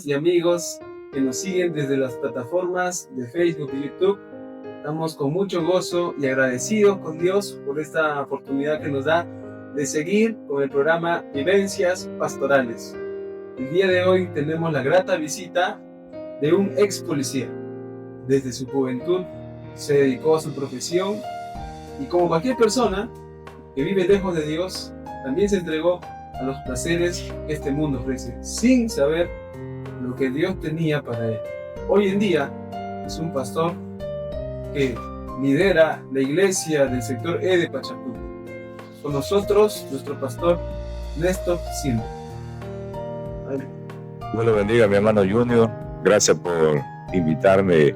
y amigos que nos siguen desde las plataformas de Facebook y YouTube. Estamos con mucho gozo y agradecidos con Dios por esta oportunidad que nos da de seguir con el programa Vivencias Pastorales. El día de hoy tenemos la grata visita de un ex policía. Desde su juventud se dedicó a su profesión y como cualquier persona que vive lejos de Dios, también se entregó a los placeres que este mundo ofrece, sin saber lo que Dios tenía para él. Hoy en día es un pastor que lidera la iglesia del sector E de Pachacuti. Con nosotros, nuestro pastor Néstor Silva. Dios lo bendiga, mi hermano Junior. Gracias por invitarme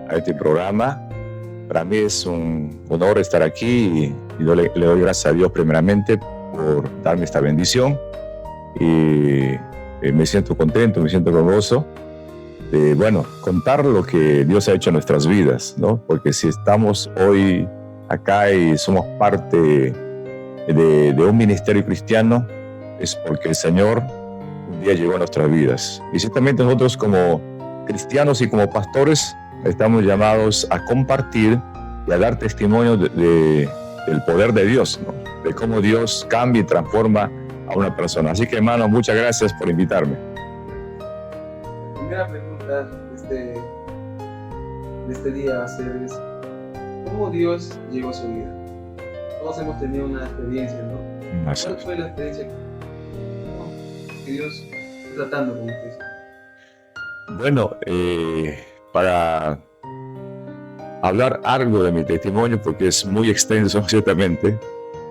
a este programa. Para mí es un honor estar aquí y yo le doy gracias a Dios primeramente por darme esta bendición. Y me siento contento, me siento gozoso de, contar lo que Dios ha hecho en nuestras vidas, ¿no? Porque si estamos hoy acá y somos parte de un ministerio cristiano, es porque el Señor un día llegó a nuestras vidas. Y ciertamente nosotros como cristianos y como pastores estamos llamados a compartir y a dar testimonio del poder de Dios, ¿no? De cómo Dios cambia y transforma a una persona. Así que, hermano, muchas gracias por invitarme. La primera pregunta de este día va a ser ¿cómo Dios llegó a su vida? Todos hemos tenido una experiencia, ¿no? ¿Cuál fue la experiencia que Dios está tratando con usted? Bueno, para hablar algo de mi testimonio, porque es muy extenso, ciertamente,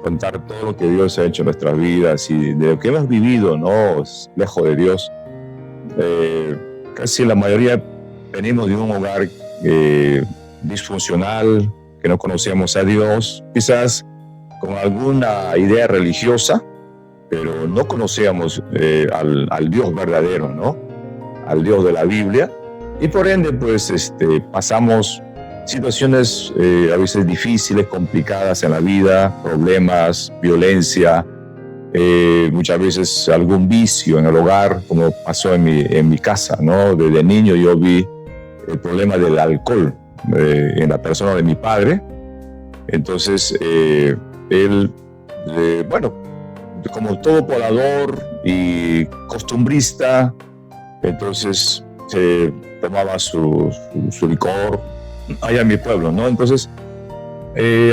contar todo lo que Dios ha hecho en nuestras vidas y de lo que hemos vivido, ¿no? Lejos de Dios. Casi la mayoría venimos de un hogar disfuncional, que no conocíamos a Dios, quizás con alguna idea religiosa, pero no conocíamos al Dios verdadero, ¿no? Al Dios de la Biblia. Y por ende, pues, pasamos situaciones a veces difíciles, complicadas en la vida, problemas, violencia, muchas veces algún vicio en el hogar, como pasó en mi casa, ¿no? Desde niño yo vi el problema del alcohol en la persona de mi padre. Entonces, él, como todo poblador y costumbrista, entonces se tomaba su licor allá en mi pueblo, ¿no? Entonces,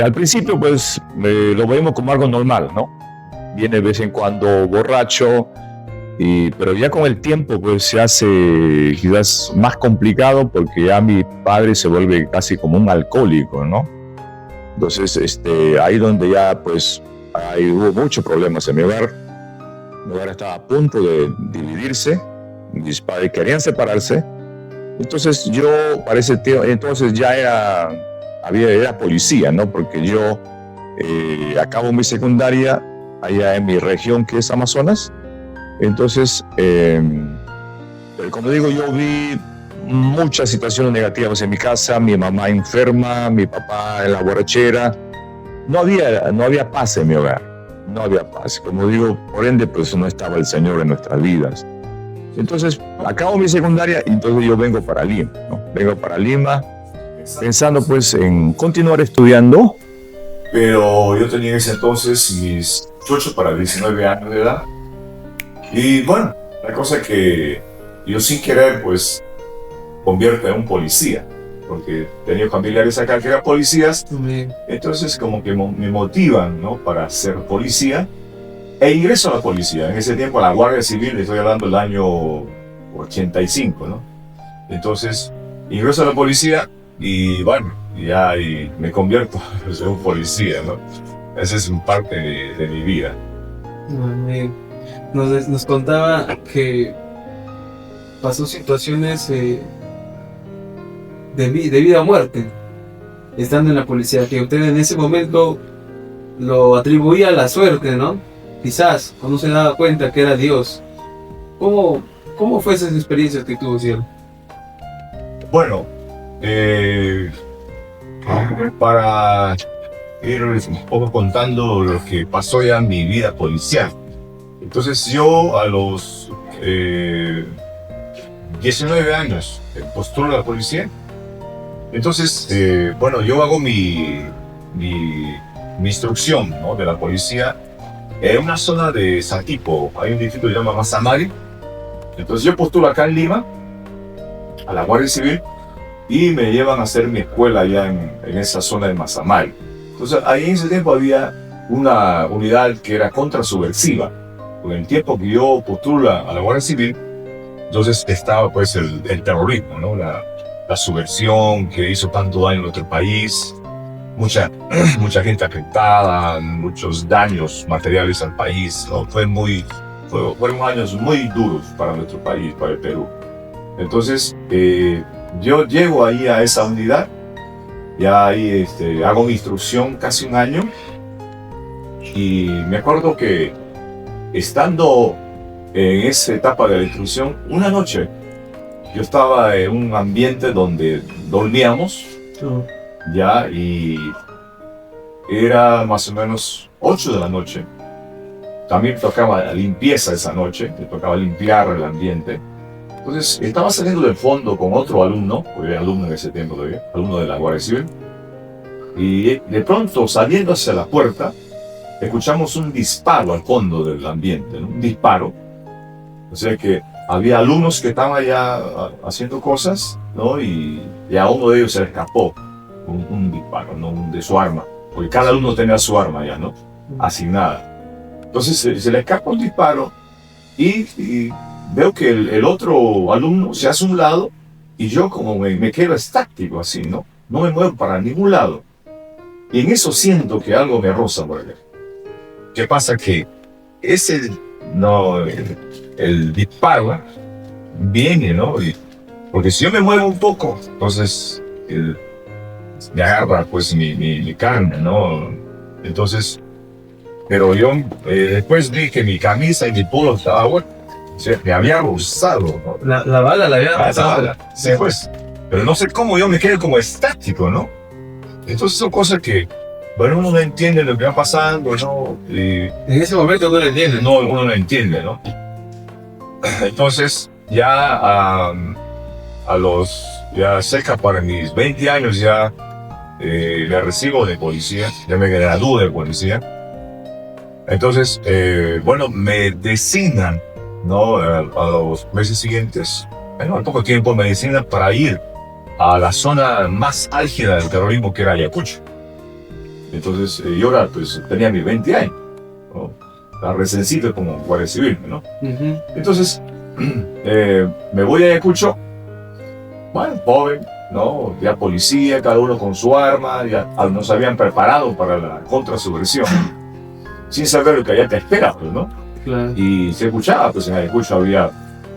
al principio, pues, lo veíamos como algo normal, ¿no? Viene de vez en cuando borracho, pero ya con el tiempo, pues, se hace quizás más complicado porque ya mi padre se vuelve casi como un alcohólico, ¿no? Entonces, ahí donde ya, pues, ahí hubo muchos problemas en mi hogar. Mi hogar estaba a punto de dividirse, mis padres querían separarse. Entonces yo, para ese tiempo, entonces ya era policía, ¿no? Porque yo acabo mi secundaria allá en mi región, que es Amazonas. Entonces, como digo, yo vi muchas situaciones negativas en mi casa, mi mamá enferma, mi papá en la borrachera. No había paz en mi hogar, no había paz. Como digo, por ende, pues no estaba el Señor en nuestras vidas. Entonces, acabo mi secundaria y entonces yo vengo para Lima, ¿no? Vengo para Lima pensando pues en continuar estudiando, pero yo tenía en ese entonces mis 18 para 19 años de edad. Y bueno, la cosa es que yo sin querer pues convierto en un policía, porque tenía familiares acá que eran policías, entonces como que me motivan, ¿no? Para ser policía. E ingreso a la policía. En ese tiempo a la Guardia Civil, estoy hablando del año 85, ¿no? Entonces, ingreso a la policía y bueno, ya y me convierto en un policía, ¿no? Esa es un parte de mi vida. Nos contaba que pasó situaciones de vida o muerte estando en la policía, que usted en ese momento lo atribuía a la suerte, ¿no? Quizás, cuando se daba cuenta que era Dios. ¿Cómo fue esa experiencia que tuvo, cielo? Bueno, para ir un poco contando lo que pasó ya en mi vida policial. Entonces yo a los 19 años, postulo a la policía. Entonces, bueno, yo hago mi instrucción, ¿no?, de la policía en una zona de Satipo. Hay un distrito que se llama Masamari. Entonces yo postulo acá en Lima, a la Guardia Civil, y me llevan a hacer mi escuela allá en esa zona de Masamari. Entonces ahí en ese tiempo había una unidad que era contrasubversiva. En el tiempo que yo postulo a la Guardia Civil, entonces estaba pues el terrorismo, ¿no?, la subversión que hizo tanto daño en nuestro país, mucha gente afectada, muchos daños materiales al país, ¿no? Fueron años muy duros para nuestro país, para el Perú. Entonces, yo llego ahí a esa unidad, ya ahí hago mi instrucción casi un año, y me acuerdo que estando en esa etapa de la instrucción, una noche yo estaba en un ambiente donde dormíamos, ya, y era más o menos 8 de la noche. También tocaba la limpieza esa noche, me tocaba limpiar el ambiente. Entonces estaba saliendo del fondo con otro alumno, porque era alumno en ese tiempo todavía, alumno de la Guardia Civil, y de pronto saliendo hacia la puerta, escuchamos un disparo al fondo del ambiente, ¿no? Un disparo. O sea que había alumnos que estaban ya haciendo cosas, ¿no? Y a uno de ellos se le escapó un disparo, ¿no?, de su arma, porque cada alumno tenía su arma ya, ¿no?, asignada. Entonces se le escapa un disparo y veo que el otro alumno se hace a un lado y yo como me quedo estático así, ¿no? No me muevo para ningún lado. Y en eso siento que algo me roza por acá. ¿Qué pasa? Que el disparo viene, ¿no? Porque si yo me muevo un poco, entonces me agarra pues mi carne, ¿no? Entonces, pero yo después vi que mi camisa y mi polo estaba bueno. O sea, me había rozado, ¿no? La bala la había pasado. Sí, pues. Pero no sé cómo yo me quedé como estático, ¿no? Entonces son cosas que, bueno, uno no entiende lo que va pasando, ¿no? Y en ese momento no lo entiende. no, uno no entiende, ¿no? Entonces, ya a los, ya cerca para mis 20 años ya me recibo de policía, ya me gradúo de policía. Entonces, bueno, me designan, ¿no?, a los meses siguientes, bueno, al poco tiempo me designan para ir a la zona más álgida del terrorismo, que era Ayacucho. Entonces, yo ahora pues tenía mis 20 años, ¿no?, la reciéncito como guardia civil, ¿no? Entonces, me voy a Ayacucho, bueno, joven, ¿no?, ya policía, cada uno con su arma, ya nos habían preparado para la contrasubversión, sin saber lo que allá te espera, pues, ¿no? Claro. Y se escuchaba, pues en Ayacucho había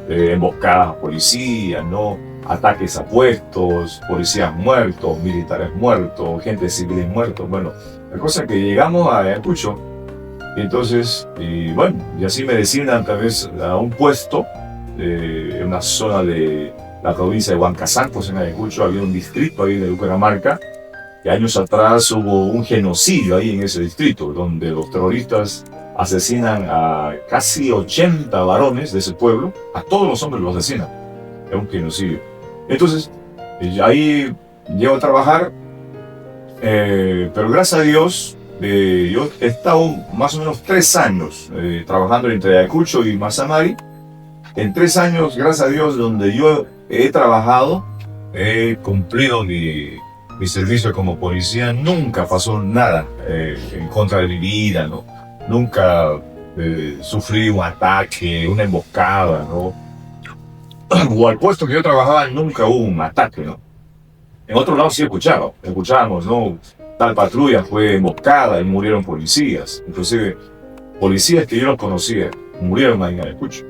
emboscadas a policías, ¿no?, ataques a puestos, policías muertos, militares muertos, gente civil muertos. Bueno, la cosa es que llegamos a Ayacucho, y entonces, bueno, y así me designan tal vez a un puesto en una zona de la provincia de Huancasán, pues en Ayacucho había un distrito ahí de Bucaramanga, y años atrás hubo un genocidio ahí en ese distrito, donde los terroristas asesinan a casi 80 varones de ese pueblo, a todos los hombres los asesinan, es un genocidio. Entonces, ahí llego a trabajar, pero gracias a Dios, yo he estado más o menos 3 años trabajando entre Ayacucho y Masamari. En 3 años, gracias a Dios, donde yo he trabajado, he cumplido mi servicio como policía, nunca pasó nada en contra de mi vida, ¿no? Nunca sufrí un ataque, una emboscada, ¿no? O al puesto que yo trabajaba nunca hubo un ataque, ¿no? En otro lado sí escuchábamos, ¿no?, tal patrulla fue emboscada y murieron policías, inclusive policías que yo no conocía murieron ahí en Ayacucho.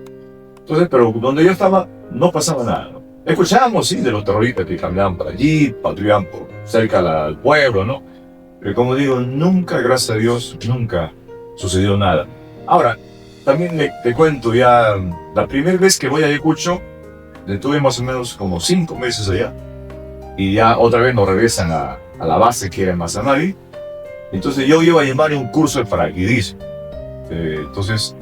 Entonces, pero donde yo estaba no pasaba nada, ¿no? Escuchábamos, sí, de los terroristas que caminaban por allí, patrullaban por cerca al pueblo, ¿no? Pero como digo, nunca, gracias a Dios, nunca sucedió nada. Ahora, también te cuento ya, la primera vez que voy a Ayacucho, estuve más o menos como 5 meses allá, y ya otra vez nos regresan a la base que era en Masamari. Entonces yo iba a llevar un curso de paracaidismo. Entonces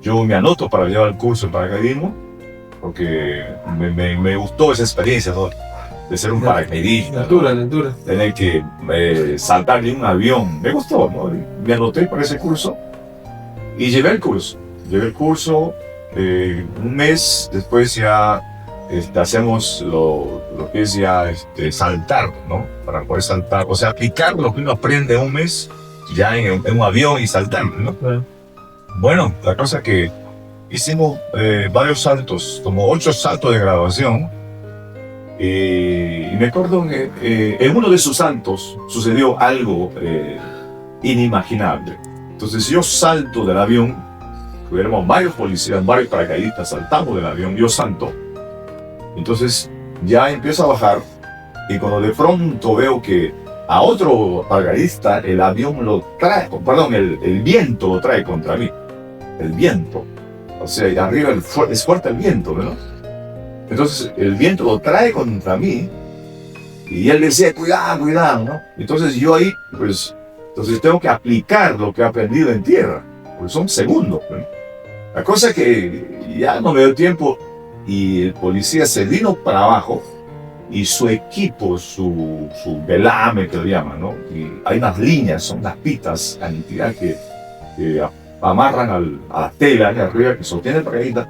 yo me anoto para llevar el curso de paracaidismo, porque me gustó esa experiencia, ¿no? De ser un paracaidista, Altura, ¿no? altura. Tener que saltar de un avión, me gustó, ¿no? Me anoté para ese curso y llevé el curso. Un mes después ya hacemos lo que es ya saltar, ¿no? Para poder saltar, o sea, aplicar lo que uno aprende un mes ya en un avión y saltar, ¿no? Claro. Bueno, la cosa que hicimos varios saltos, como 8 saltos de graduación, y me acuerdo que en uno de esos saltos sucedió algo inimaginable. Entonces yo salto del avión, éramos varios policías, varios paracaidistas, saltamos del avión, yo salto. Entonces ya empiezo a bajar y cuando de pronto veo que a otro paracaidista el avión lo trae, perdón, el viento lo trae contra mí. El viento. O sea, arriba es fuerte el viento, ¿no? Entonces el viento lo trae contra mí y él decía, cuidado, cuidado, ¿no? Entonces yo ahí, pues, entonces tengo que aplicar lo que he aprendido en tierra, porque son segundos, ¿no? La cosa es que ya no me dio tiempo y el policía se vino para abajo y su equipo, su velame que lo llaman, ¿no? Y hay unas líneas, son las pitas a entidad que amarran a la tela de arriba que sostiene el paracaidista.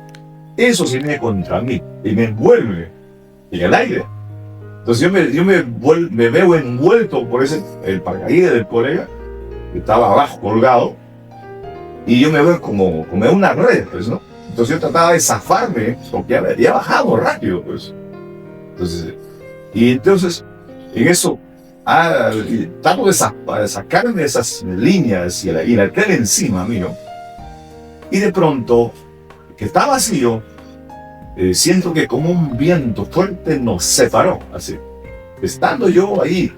Eso se viene contra mí y me envuelve en el aire. Entonces yo me veo envuelto por el paracaídas del colega que estaba abajo colgado y yo me veo como una red, pues, ¿no? Entonces yo trataba de zafarme porque había bajado rápido, pues. Entonces, en eso, trato de sacarme esas líneas y la tela encima mío. Y de pronto, que está vacío, siento que como un viento fuerte nos separó, así. Estando yo ahí,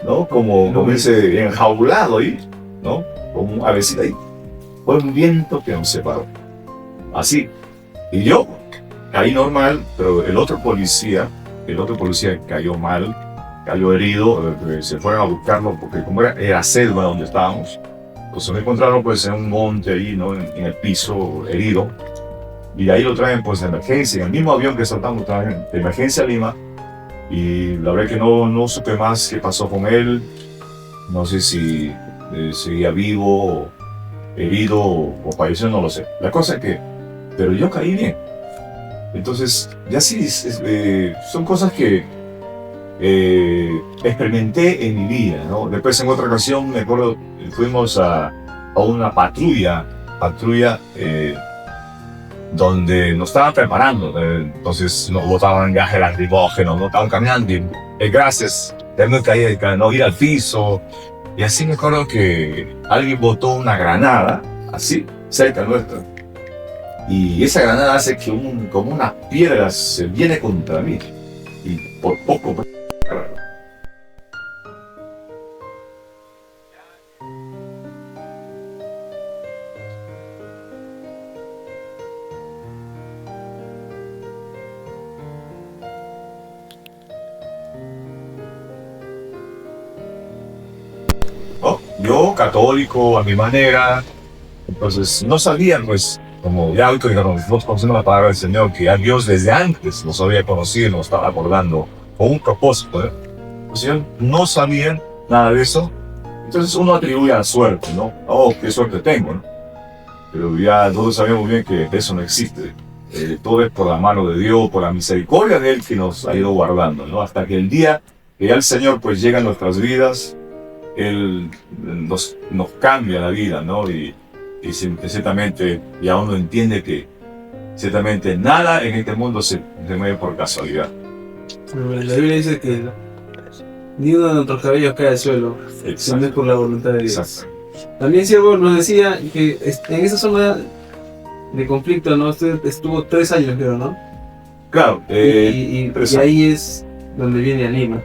¿no? Como ese enjaulado ahí, ¿no? Como un avecita ahí. Fue un viento que nos separó. Así. Y yo caí normal, pero el otro policía cayó mal, cayó herido, se fueron a buscarlo porque como era selva donde estábamos, pues me encontraron pues en un monte ahí, ¿no? En el piso, herido, y de ahí lo traen pues de emergencia, en el mismo avión que saltamos traen de emergencia a Lima, y la verdad que no supe más qué pasó con él, no sé si seguía vivo, herido o falleció, no lo sé. La cosa es que, pero yo caí bien. Entonces, ya sí, son cosas que experimenté en mi vida, ¿no? Después, en otra ocasión, me acuerdo, fuimos a una patrulla donde nos estaban preparando. Entonces, nos botaban gases lacrimógenos, no estaban caminando. Y, gracias, tenemos que no ir al piso. Y así me acuerdo que alguien botó una granada, así, cerca nuestra. Y esa granada hace que como una piedra se viene contra mí. Y por poco... Oh, yo, católico, a mi manera, entonces no sabía, pues, como ya hoy que nosotros conocemos la palabra del Señor, que a Dios desde antes nos había conocido y nos estaba acordando con un propósito, ¿eh? Pues yo no sabía nada de eso. Entonces uno atribuye a la suerte, ¿no? Oh, qué suerte tengo, ¿no? Pero ya todos sabemos bien que eso no existe. Todo es por la mano de Dios, por la misericordia de Él que nos ha ido guardando, ¿no? Hasta que el día que ya el Señor pues llega a nuestras vidas, Él nos cambia la vida, ¿no? Y ciertamente ya uno entiende que ciertamente nada en este mundo se mueve por casualidad. La Biblia dice que ni uno de nuestros cabellos cae al suelo, sino es por la voluntad de Dios. Exacto. También Siervo nos decía que en esa zona de conflicto, ¿no? Usted estuvo 3 años, creo, ¿no? Claro. Y ahí es donde viene a Lima.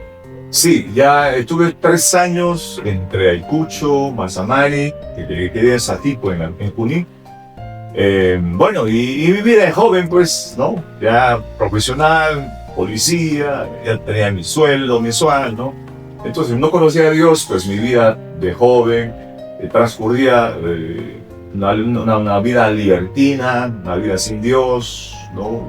Sí, ya estuve 3 años entre Ayacucho, Mazamari, que quedé en Satipo, en Junín. Bueno, y mi vida de joven, pues, ¿no? Ya profesional, policía, ya tenía mi sueldo mensual, ¿no? Entonces no conocía a Dios, pues mi vida de joven transcurría una vida libertina, una vida sin Dios, ¿no?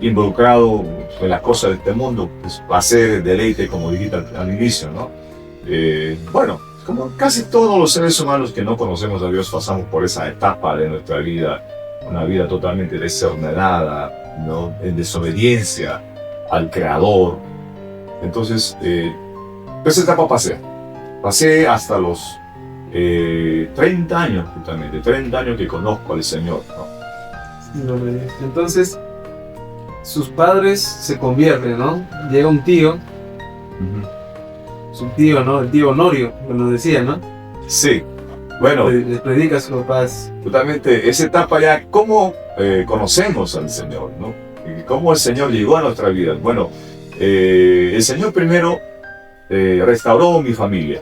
involucrado en las cosas de este mundo, pues, placer, deleite, como dijiste al inicio, ¿no? Bueno, como casi todos los seres humanos que no conocemos a Dios pasamos por esa etapa de nuestra vida, una vida totalmente desordenada, ¿no? En desobediencia al Creador. Entonces, esa etapa pasé hasta los 30 años, justamente, 30 años que conozco al Señor, ¿no? Entonces, sus padres se convierten, ¿no? Llega un tío, su tío, ¿no? El tío Honorio, me lo decía, ¿no? Sí, bueno, Les predica a sus papás. justamente esa etapa ya, ¿cómo conocemos al Señor, ¿no? Y ¿cómo el Señor llegó a nuestra vida? Bueno, el Señor primero restauró mi familia.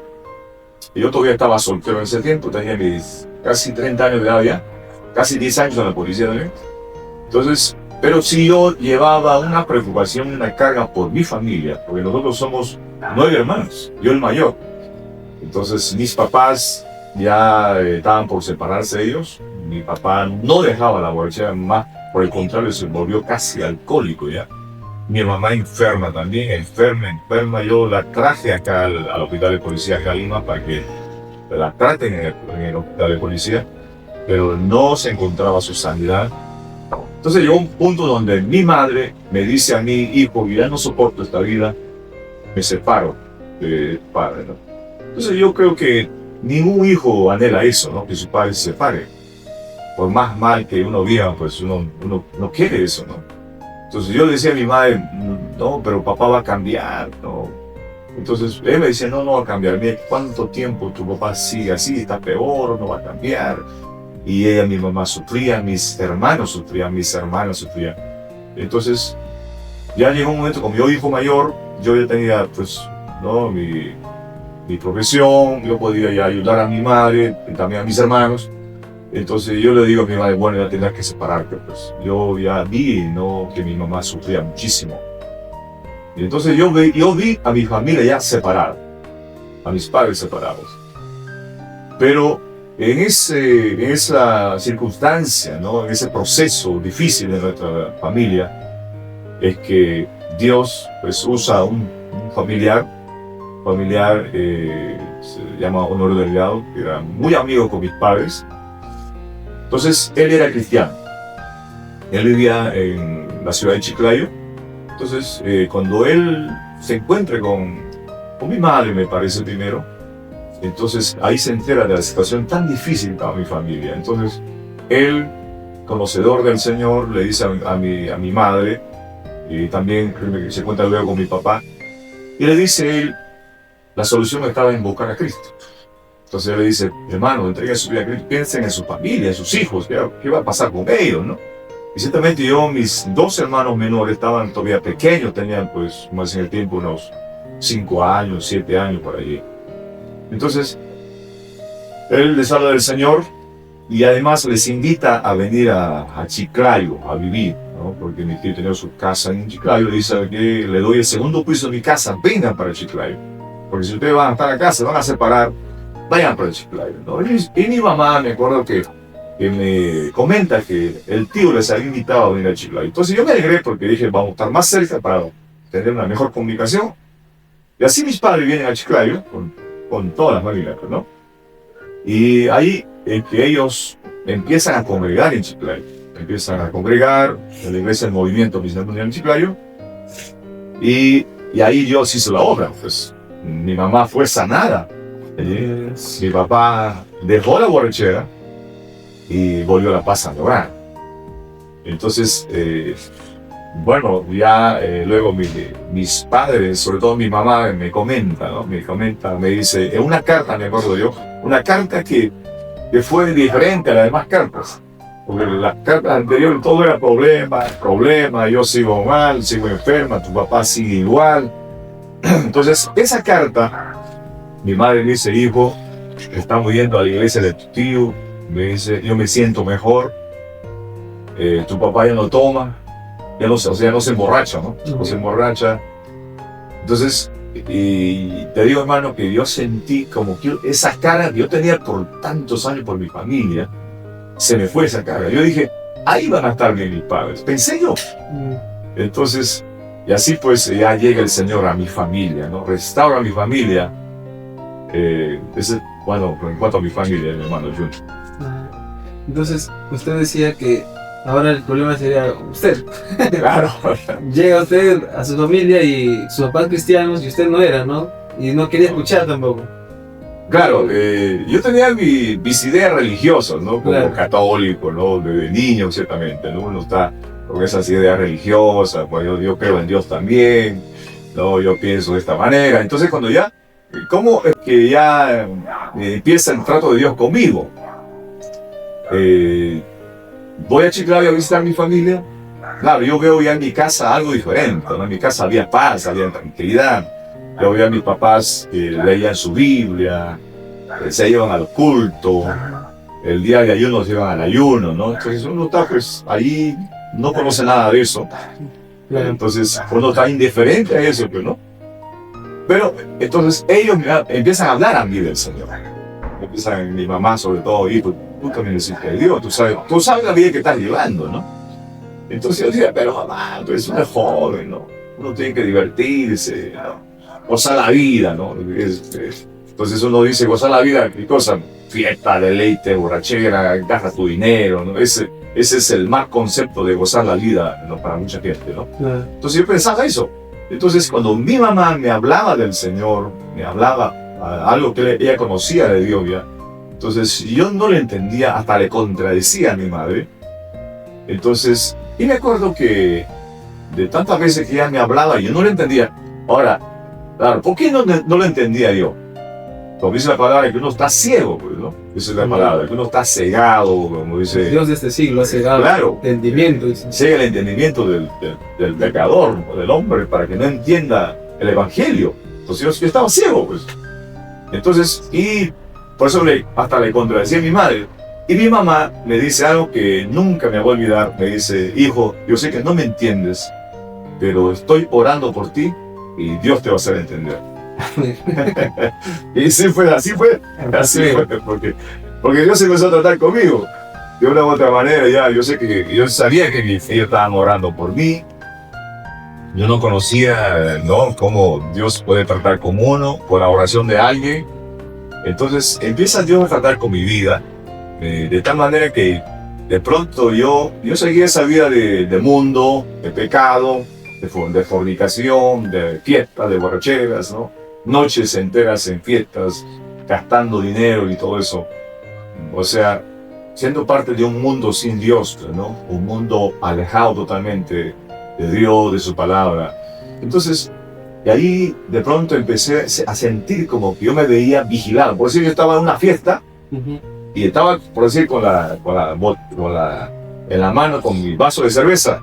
Yo todavía estaba soltero en ese tiempo, tenía mis casi 30 años de edad ya, casi 10 años en la policía también. Entonces, pero sí yo llevaba una preocupación, una carga por mi familia, porque nosotros somos 9 hermanos, yo el mayor. Entonces mis papás ya estaban por separarse ellos. Mi papá no dejaba la borrachera, más por el contrario se volvió casi alcohólico ya. Mi mamá enferma también, enferma. Yo la traje acá al hospital de policía acá en Lima para que la traten en el hospital de policía, pero no se encontraba su sanidad. Entonces llegó un punto donde mi madre me dice a mi hijo, ya no soporto esta vida, me separo de padre, ¿no? Entonces yo creo que ningún hijo anhela eso, ¿no? Que su padre se separe. Por más mal que uno viva, pues uno no quiere eso, ¿no? Entonces yo le decía a mi madre, no, pero papá va a cambiar, ¿no? Entonces él me decía, no va a cambiar. Mira, ¿cuánto tiempo tu papá sigue así? Está peor, no va a cambiar. Y ella, mi mamá sufría, mis hermanos sufrían, mis hermanas sufrían. Entonces ya llegó un momento, como yo hijo mayor, yo ya tenía, pues, ¿no? mi profesión, yo podía ya ayudar a mi madre y también a mis hermanos. Entonces yo le digo a mi madre, bueno, ya tendrás que separarte, pues. Yo ya vi, ¿no? Que mi mamá sufría muchísimo. Y entonces yo vi a mi familia ya separada, a mis padres separados. Pero en esa circunstancia, ¿no? En ese proceso difícil de nuestra familia, es que Dios, pues, usa un familiar, se llama Honorio Delgado, que era muy amigo con mis padres. Entonces, él era cristiano. Él vivía en la ciudad de Chiclayo. Entonces, cuando él se encuentra con mi madre, me parece primero, entonces ahí se entera de la situación tan difícil para mi familia. Entonces, él, conocedor del Señor, le dice a mi madre, y también se encuentra luego con mi papá, y le dice él, la solución estaba en buscar a Cristo. Entonces él le dice, hermano, entreguen su vida a Cristo, piensen en su familia, en sus hijos, ¿qué va a pasar con ellos, no? Y ciertamente mis 2 hermanos menores estaban todavía pequeños, tenían pues más en el tiempo unos 5 años, 7 años por allí. Entonces, él les habla del Señor y además les invita a venir a Chiclayo a vivir, ¿no? Porque mi tío tenía su casa en Chiclayo, le dice que le doy el 2.º piso de mi casa, vengan para Chiclayo. Porque si ustedes van a estar acá, se van a separar, vayan para Chiclayo, ¿no? Y mi mamá, me acuerdo que me comenta que el tío les había invitado a venir a Chiclayo. Entonces yo me alegré porque dije, vamos a estar más cerca para tener una mejor comunicación. Y así mis padres vienen a Chiclayo, con todas las familias, ¿no? Y ahí es que ellos empiezan a congregar en Chiclayo. Empiezan a congregar en la iglesia del Movimiento Misionero en Chiclayo. Y ahí Dios hizo la obra, pues. Mi mamá fue sanada. Mi papá dejó la borrachera y volvió a la paz a lograr. Entonces, bueno, ya luego mis padres, sobre todo mi mamá, me comenta, ¿no? Me dice, en una carta, me acuerdo yo, una carta que fue diferente a las demás cartas. Porque las cartas anteriores todo era problema, yo sigo mal, sigo enferma, tu papá sigue igual. Entonces, esa carta, mi madre me dice, hijo, estamos yendo a la iglesia de tu tío, me dice, yo me siento mejor, tu papá ya no toma, ya no se emborracha, ¿no? No se emborracha. Entonces, y te digo, hermano, que yo sentí como que esa carga que yo tenía por tantos años por mi familia, se me fue esa carga. Yo dije, ahí van a estar bien mis padres. Pensé yo. Entonces, y así pues ya llega el Señor a mi familia, ¿no? Restaura mi familia. Bueno, en cuanto a mi familia, mi hermano Jun. Entonces, usted decía que ahora el problema sería usted. Claro. Llega usted a su familia y sus papás cristianos y usted no era, ¿no? Y no quería escuchar tampoco. Claro, yo tenía mis ideas religiosas, ¿no? Como Claro. católico, ¿no? Desde niño, ciertamente, ¿no? Uno está con esas ideas religiosas, pues yo creo en Dios también, ¿no? Yo pienso de esta manera. Entonces, cuando ya, ¿cómo es que ya empieza el trato de Dios conmigo? Voy a Chiclayo a visitar a mi familia. Claro, yo veo ya en mi casa algo diferente, ¿no? En mi casa había paz, había tranquilidad. Yo veía a mis papás que leían su Biblia, se iban al culto, el día de ayuno se iban al ayuno, ¿no? Entonces uno está pues ahí, no conoce nada de eso. Entonces uno está indiferente a eso, pues, ¿no? Pero entonces ellos empiezan a hablar a mí del Señor. Empiezan, mi mamá sobre todo, y tú también decís que Dios, tú sabes la vida que estás llevando, ¿no? Entonces yo decía, pero mamá, tú eres una joven, ¿no? Uno tiene que divertirse, ¿no? Gozar la vida, ¿no? Entonces uno dice, gozar la vida, ¿qué cosa? Fiesta, deleite, borrachera, gasta tu dinero, ¿no? Ese es el mal concepto de gozar la vida, ¿no? Para mucha gente, ¿no? Entonces yo pensaba eso. Entonces cuando mi mamá me hablaba del Señor, me hablaba algo que ella conocía de Dios ya, entonces yo no le entendía, hasta le contradecía a mi madre. Entonces, y me acuerdo que de tantas veces que ella me hablaba, yo no le entendía. Ahora, claro, ¿por qué no lo entendía yo? Como dice la palabra, que uno está ciego, pues, ¿no? Esa es la palabra, que uno está cegado, como dice. Dios de este siglo ha cegado Claro, el entendimiento. cega el entendimiento del pecador, del hombre, para que no entienda el evangelio. Entonces yo estaba ciego, pues. Entonces, y por eso hasta le contradecía a mi madre. Y mi mamá me dice algo que nunca me voy a olvidar. Me dice, hijo, yo sé que no me entiendes, pero estoy orando por ti y Dios te va a hacer entender. Y sí fue, así fue, porque Dios se empezó a tratar conmigo de una u otra manera. Ya, yo sabía que ellos estaban orando por mí. Yo no conocía, ¿no?, cómo Dios puede tratar con uno por la oración de alguien. Entonces empieza Dios a tratar con mi vida de tal manera que de pronto yo seguía esa vida de mundo, de pecado, de fornicación, de fiestas, de borracheras, ¿no? Noches enteras en fiestas, gastando dinero y todo eso. O sea, siendo parte de un mundo sin Dios, ¿no? Un mundo alejado totalmente de Dios, de su palabra. Entonces, y ahí de pronto empecé a sentir como que yo me veía vigilado. Por decir, yo estaba en una fiesta y estaba, por decir, en la mano con mi vaso de cerveza.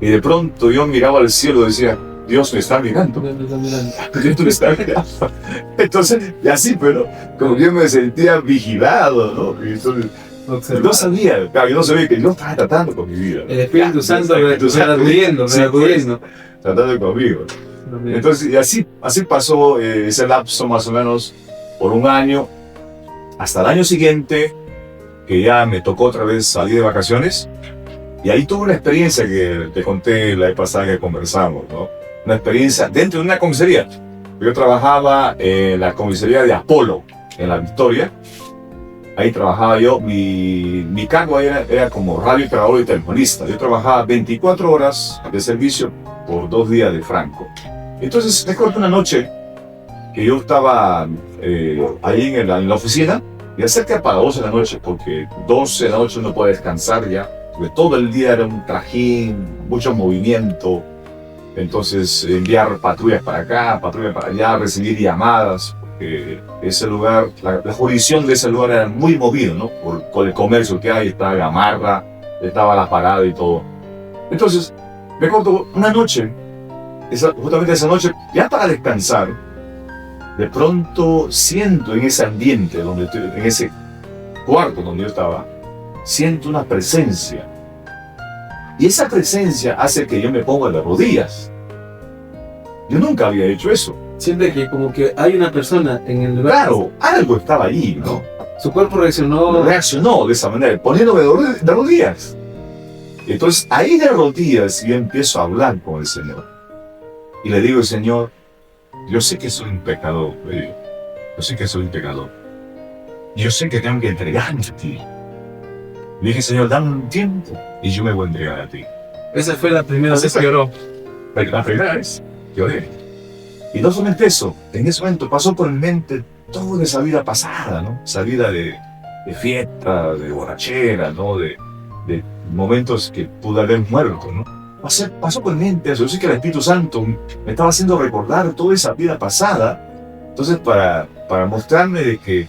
Y de pronto yo miraba al cielo y decía, Dios me está mirando. Dios me está mirando. Entonces, y así, pero como que yo me sentía vigilado, ¿no? Y entonces, no sabía, claro, yo no sabía que Dios estaba tratando con mi vida. El Espíritu Santo me redarguyendo. Tratando conmigo. Entonces, y así pasó ese lapso más o menos por un año, hasta el año siguiente, que ya me tocó otra vez salir de vacaciones. Y ahí tuve una experiencia que te conté la vez pasada que conversamos, ¿no? Una experiencia dentro de una comisaría. Yo trabajaba en la comisaría de Apolo, en La Victoria. Ahí trabajaba yo, mi cargo era como radio, grabador y telefonista. Yo trabajaba 24 horas de servicio por 2 días de franco. Entonces, recuerdo una noche que yo estaba ahí en la oficina, y acerca para 12 de la noche, porque 12 de la noche uno puede descansar ya, porque todo el día era un trajín, mucho movimiento. Entonces, enviar patrullas para acá, patrullas para allá, recibir llamadas. Ese lugar, la jurisdicción de ese lugar era muy movido, ¿no? Por el comercio que hay, estaba Gamarra, estaba La Parada y todo. Entonces, me acuerdo una noche, justamente esa noche, ya para descansar, de pronto siento en ese ambiente, en ese cuarto donde yo estaba, siento una presencia. Y esa presencia hace que yo me ponga de rodillas. Yo nunca había hecho eso. Siente que como que hay una persona en el lugar. Claro, algo estaba ahí, ¿no? Su cuerpo reaccionó de esa manera, poniéndome de rodillas. Entonces, ahí de rodillas yo empiezo a hablar con el Señor. Y le digo, Señor, yo sé que soy un pecador, le digo. Yo sé que soy un pecador. Yo sé que tengo que entregarme a ti. Le dije, Señor, dame un tiempo y yo me voy a entregar a ti. Esa fue la primera vez que oró. La primera vez que oré. Y no solamente eso, en ese momento pasó por mi mente toda esa vida pasada, ¿no? Esa vida de fiesta, de borrachera, ¿no? De momentos que pude haber muerto, ¿no? Pasó por mi mente eso. Yo sé que el Espíritu Santo me estaba haciendo recordar toda esa vida pasada. Entonces, para mostrarme de que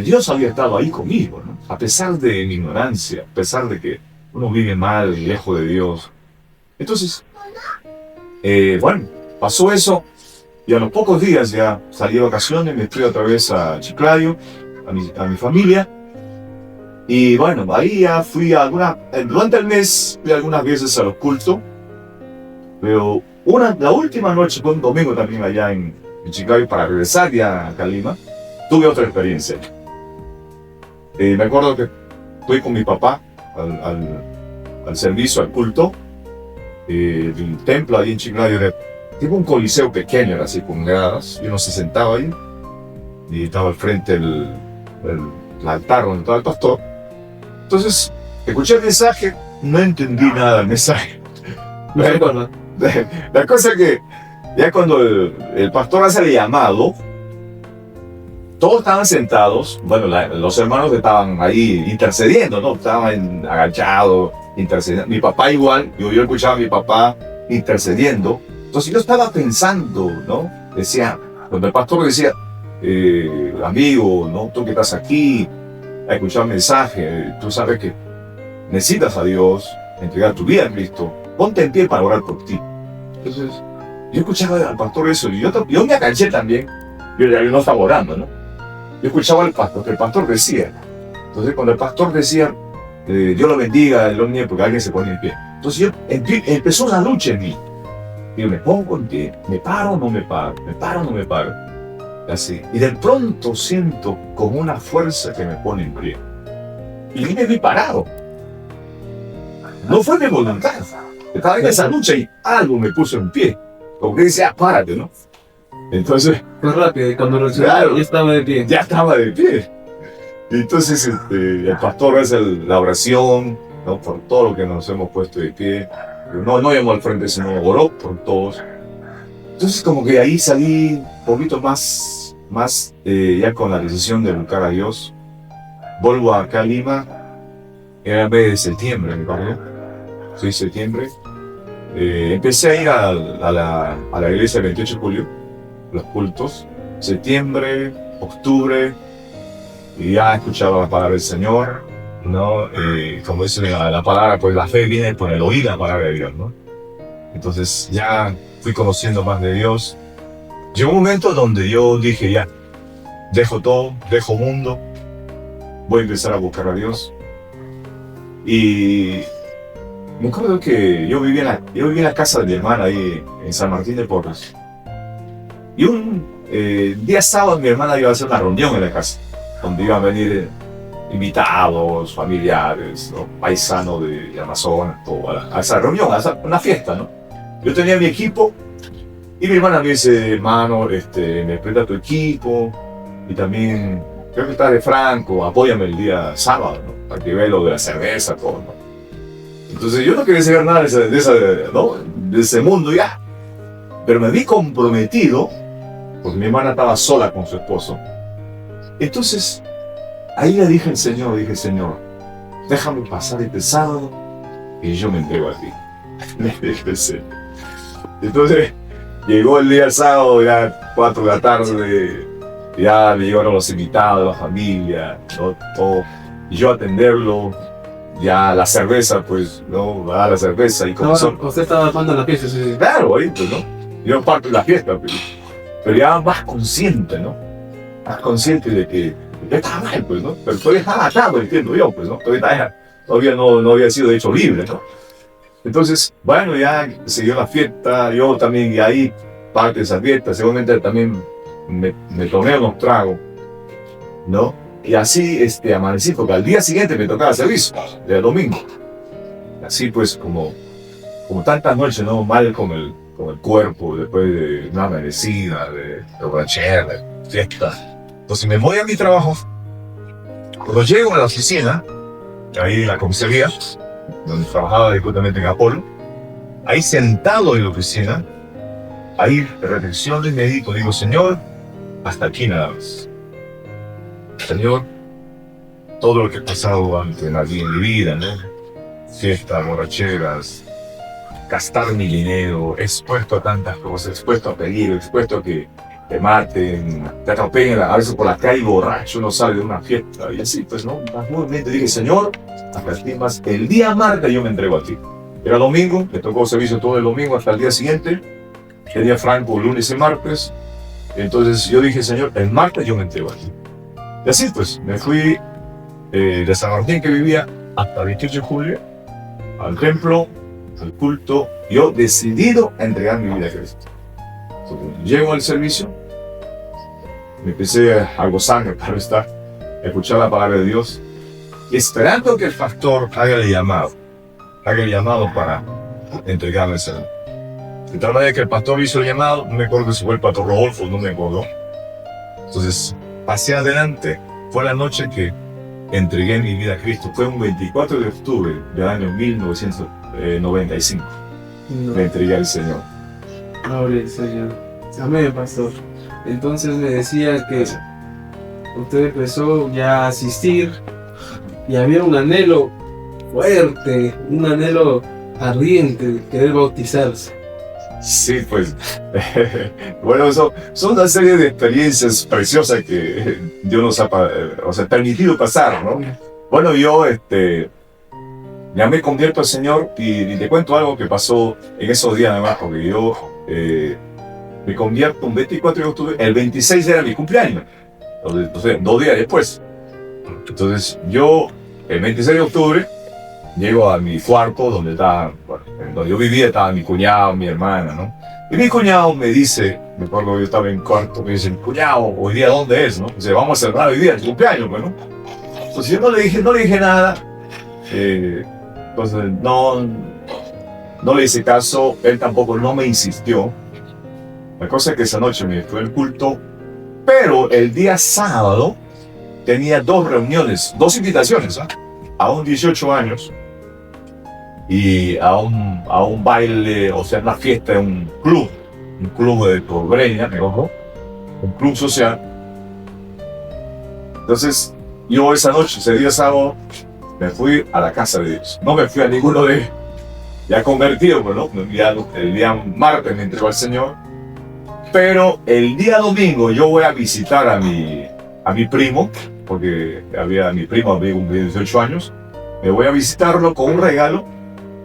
Dios había estado ahí conmigo, ¿no? A pesar de mi ignorancia, a pesar de que uno vive mal y lejos de Dios. Entonces, bueno, pasó eso. Y a los pocos días ya salí de vacaciones, me fui otra vez a Chiclayo, a mi familia. Y bueno, ahí ya fui durante el mes fui algunas veces a los cultos. Pero la última noche, fue un domingo también allá en Chiclayo, para regresar ya a Calima, tuve otra experiencia. Me acuerdo que fui con mi papá al servicio, al culto, del templo ahí en Chiclayo. Tipo un coliseo pequeño, era así, con gradas, y uno se sentaba ahí, y estaba al frente el altar donde estaba el pastor. Entonces, escuché el mensaje, no entendí nada del mensaje. La cosa es que, ya cuando el pastor hace el llamado, todos estaban sentados, bueno, los hermanos estaban ahí intercediendo, ¿no? Estaban agachados, intercediendo. Mi papá igual, yo escuchaba a mi papá intercediendo. Entonces yo estaba pensando, ¿no? Decía, cuando el pastor decía, amigo, ¿no? Tú que estás aquí, a escuchar mensaje, tú sabes que necesitas a Dios, entregar tu vida a Cristo, ponte en pie para orar por ti. Entonces, yo escuchaba al pastor eso, y yo me agaché también, yo no estaba orando, ¿no? Yo escuchaba al pastor, que el pastor decía. Entonces, cuando el pastor decía, Dios lo bendiga, el omni, porque alguien se pone en pie. Entonces, empezó una lucha en mí. Y me pongo en pie, me paro o no me paro, me paro o no me paro. Así. Y de pronto siento como una fuerza que me pone en pie. Y me vi parado. No fue de voluntad. Estaba en esa lucha y algo me puso en pie. Como que dice, párate, ¿no? Entonces... Fue rápido, y cuando lo claro, ya estaba de pie. Ya estaba de pie. Y entonces el pastor hace la oración, ¿no? Por todo lo que nos hemos puesto de pie. No llamó al frente, sino oró por todos. Entonces como que ahí salí un poquito más ya con la decisión de buscar a Dios. Vuelvo acá a Lima, era el mes de septiembre, me acuerdo. Sí, septiembre. Empecé a ir a la iglesia el 28 de julio, los cultos. Septiembre, octubre, y ya escuchaba la palabra del Señor, ¿no? Como dice la palabra, pues la fe viene por el oír la palabra de Dios, ¿no? Entonces ya fui conociendo más de Dios. Llegó un momento donde yo dije, ya, dejo todo, dejo mundo, voy a empezar a buscar a Dios. Y me acuerdo que yo vivía en la casa de mi hermana ahí en San Martín de Porres. Y un día sábado mi hermana iba a hacer una reunión en la casa, donde iban a venir invitados, familiares, ¿no? Paisanos de Amazonas, todo, a esa reunión, una fiesta, ¿no? Yo tenía mi equipo y mi hermana me dice, hermano, me presta tu equipo y también creo que está de Franco, apóyame el día sábado, ¿no? Para que vea lo de la cerveza, todo, ¿no? Entonces yo no quería saber nada de ese mundo ya, pero me vi comprometido porque mi hermana estaba sola con su esposo. Entonces ahí le dije al Señor, déjame pasar este sábado y yo me entrego a ti. Le dije al Señor. Entonces llegó el día sábado, ya 4 de la tarde, ya me llegaron los invitados, la familia, ¿no? Todo, y yo a atenderlo, ya la cerveza, pues, ¿no? La cerveza y como son. Usted estaba armando la fiesta, sí. Claro, ahí, pues, ¿no? Yo parte de la fiesta, pero ya más consciente, ¿no? Más consciente de que ya estaba mal, pues, ¿no? Pero todavía estaba atado, entiendo yo, pues, ¿no? Todavía no había sido hecho libre, ¿no? Entonces, bueno, ya siguió la fiesta, yo también, y ahí parte de esa fiesta, seguramente también me tomé unos tragos, ¿no? Y así amanecí, porque al día siguiente me tocaba servicio, del domingo. Así pues, como tantas noches, ¿no? Mal con el cuerpo, después de una amanecida, de borrachera, de fiesta. Entonces me voy a mi trabajo. Cuando llego a la oficina, ahí en la comisaría, donde trabajaba justamente en Apolo, ahí sentado en la oficina, ahí reflexiono y medito, digo, Señor, hasta aquí nada más. Señor, todo lo que he pasado antes en mi vida, ¿no? Fiestas, borracheras, gastar mi dinero, expuesto a tantas cosas, expuesto a peligro, expuesto a que te maten, te atropellen a veces por la calle borracho, no sale de una fiesta, y así, pues, ¿no? Más nuevamente dije, Señor, hasta ti más, el día martes yo me entrego a ti. Era domingo, me tocó servicio todo el domingo hasta el día siguiente, el día franco, lunes y martes, entonces yo dije, Señor, el martes yo me entrego a ti. Y así, pues, me fui de San Martín, que vivía, hasta 28 de julio, al templo, al culto, yo decidido a entregar mi vida a Cristo. Entonces, llego al servicio, me empecé a gozarme para estar, a escuchar la palabra de Dios, esperando que el pastor haga el llamado para entregarme al Señor. De tal manera que el pastor hizo el llamado, no me acuerdo si fue el pastor Rodolfo, no me acuerdo. Entonces, pasé adelante, fue la noche que entregué mi vida a Cristo, fue un 24 de octubre del año 1995. Me entregué al Señor. Gloria al Señor. Amén, pastor. Entonces me decía que usted empezó ya a asistir y había un anhelo fuerte, un anhelo ardiente de querer bautizarse. Sí, pues, bueno, son una serie de experiencias preciosas que Dios nos ha permitido pasar, ¿no? Bueno, yo ya me convierto al Señor y te cuento algo que pasó en esos días además, porque yo me convierto un 24 de octubre, el 26 era mi cumpleaños, entonces 2 días después. Entonces yo, el 26 de octubre, llego a mi cuarto donde donde yo vivía, estaba mi cuñado, mi hermana, ¿no? Y mi cuñado me dice, me acuerdo que yo estaba en cuarto, me dice, cuñado, ¿hoy día dónde es, no? Dice, vamos a celebrar hoy día el cumpleaños, pues, ¿no? Entonces yo no le dije nada, entonces no le hice caso, él tampoco no me insistió. La cosa es que esa noche me fue el culto, pero el día sábado tenía 2 reuniones, 2 invitaciones, ¿eh? A un 18 años y a un baile, o sea, una fiesta en un club de Pobreña, me ojo, un club social. Entonces, yo esa noche, ese día sábado, me fui a la casa de Dios. No me fui a ninguno de ellos, ya convertido, ¿no? El día martes me entregó al Señor, pero el día domingo yo voy a visitar a mi primo, porque mi primo había cumplido 18 años, me voy a visitarlo con un regalo.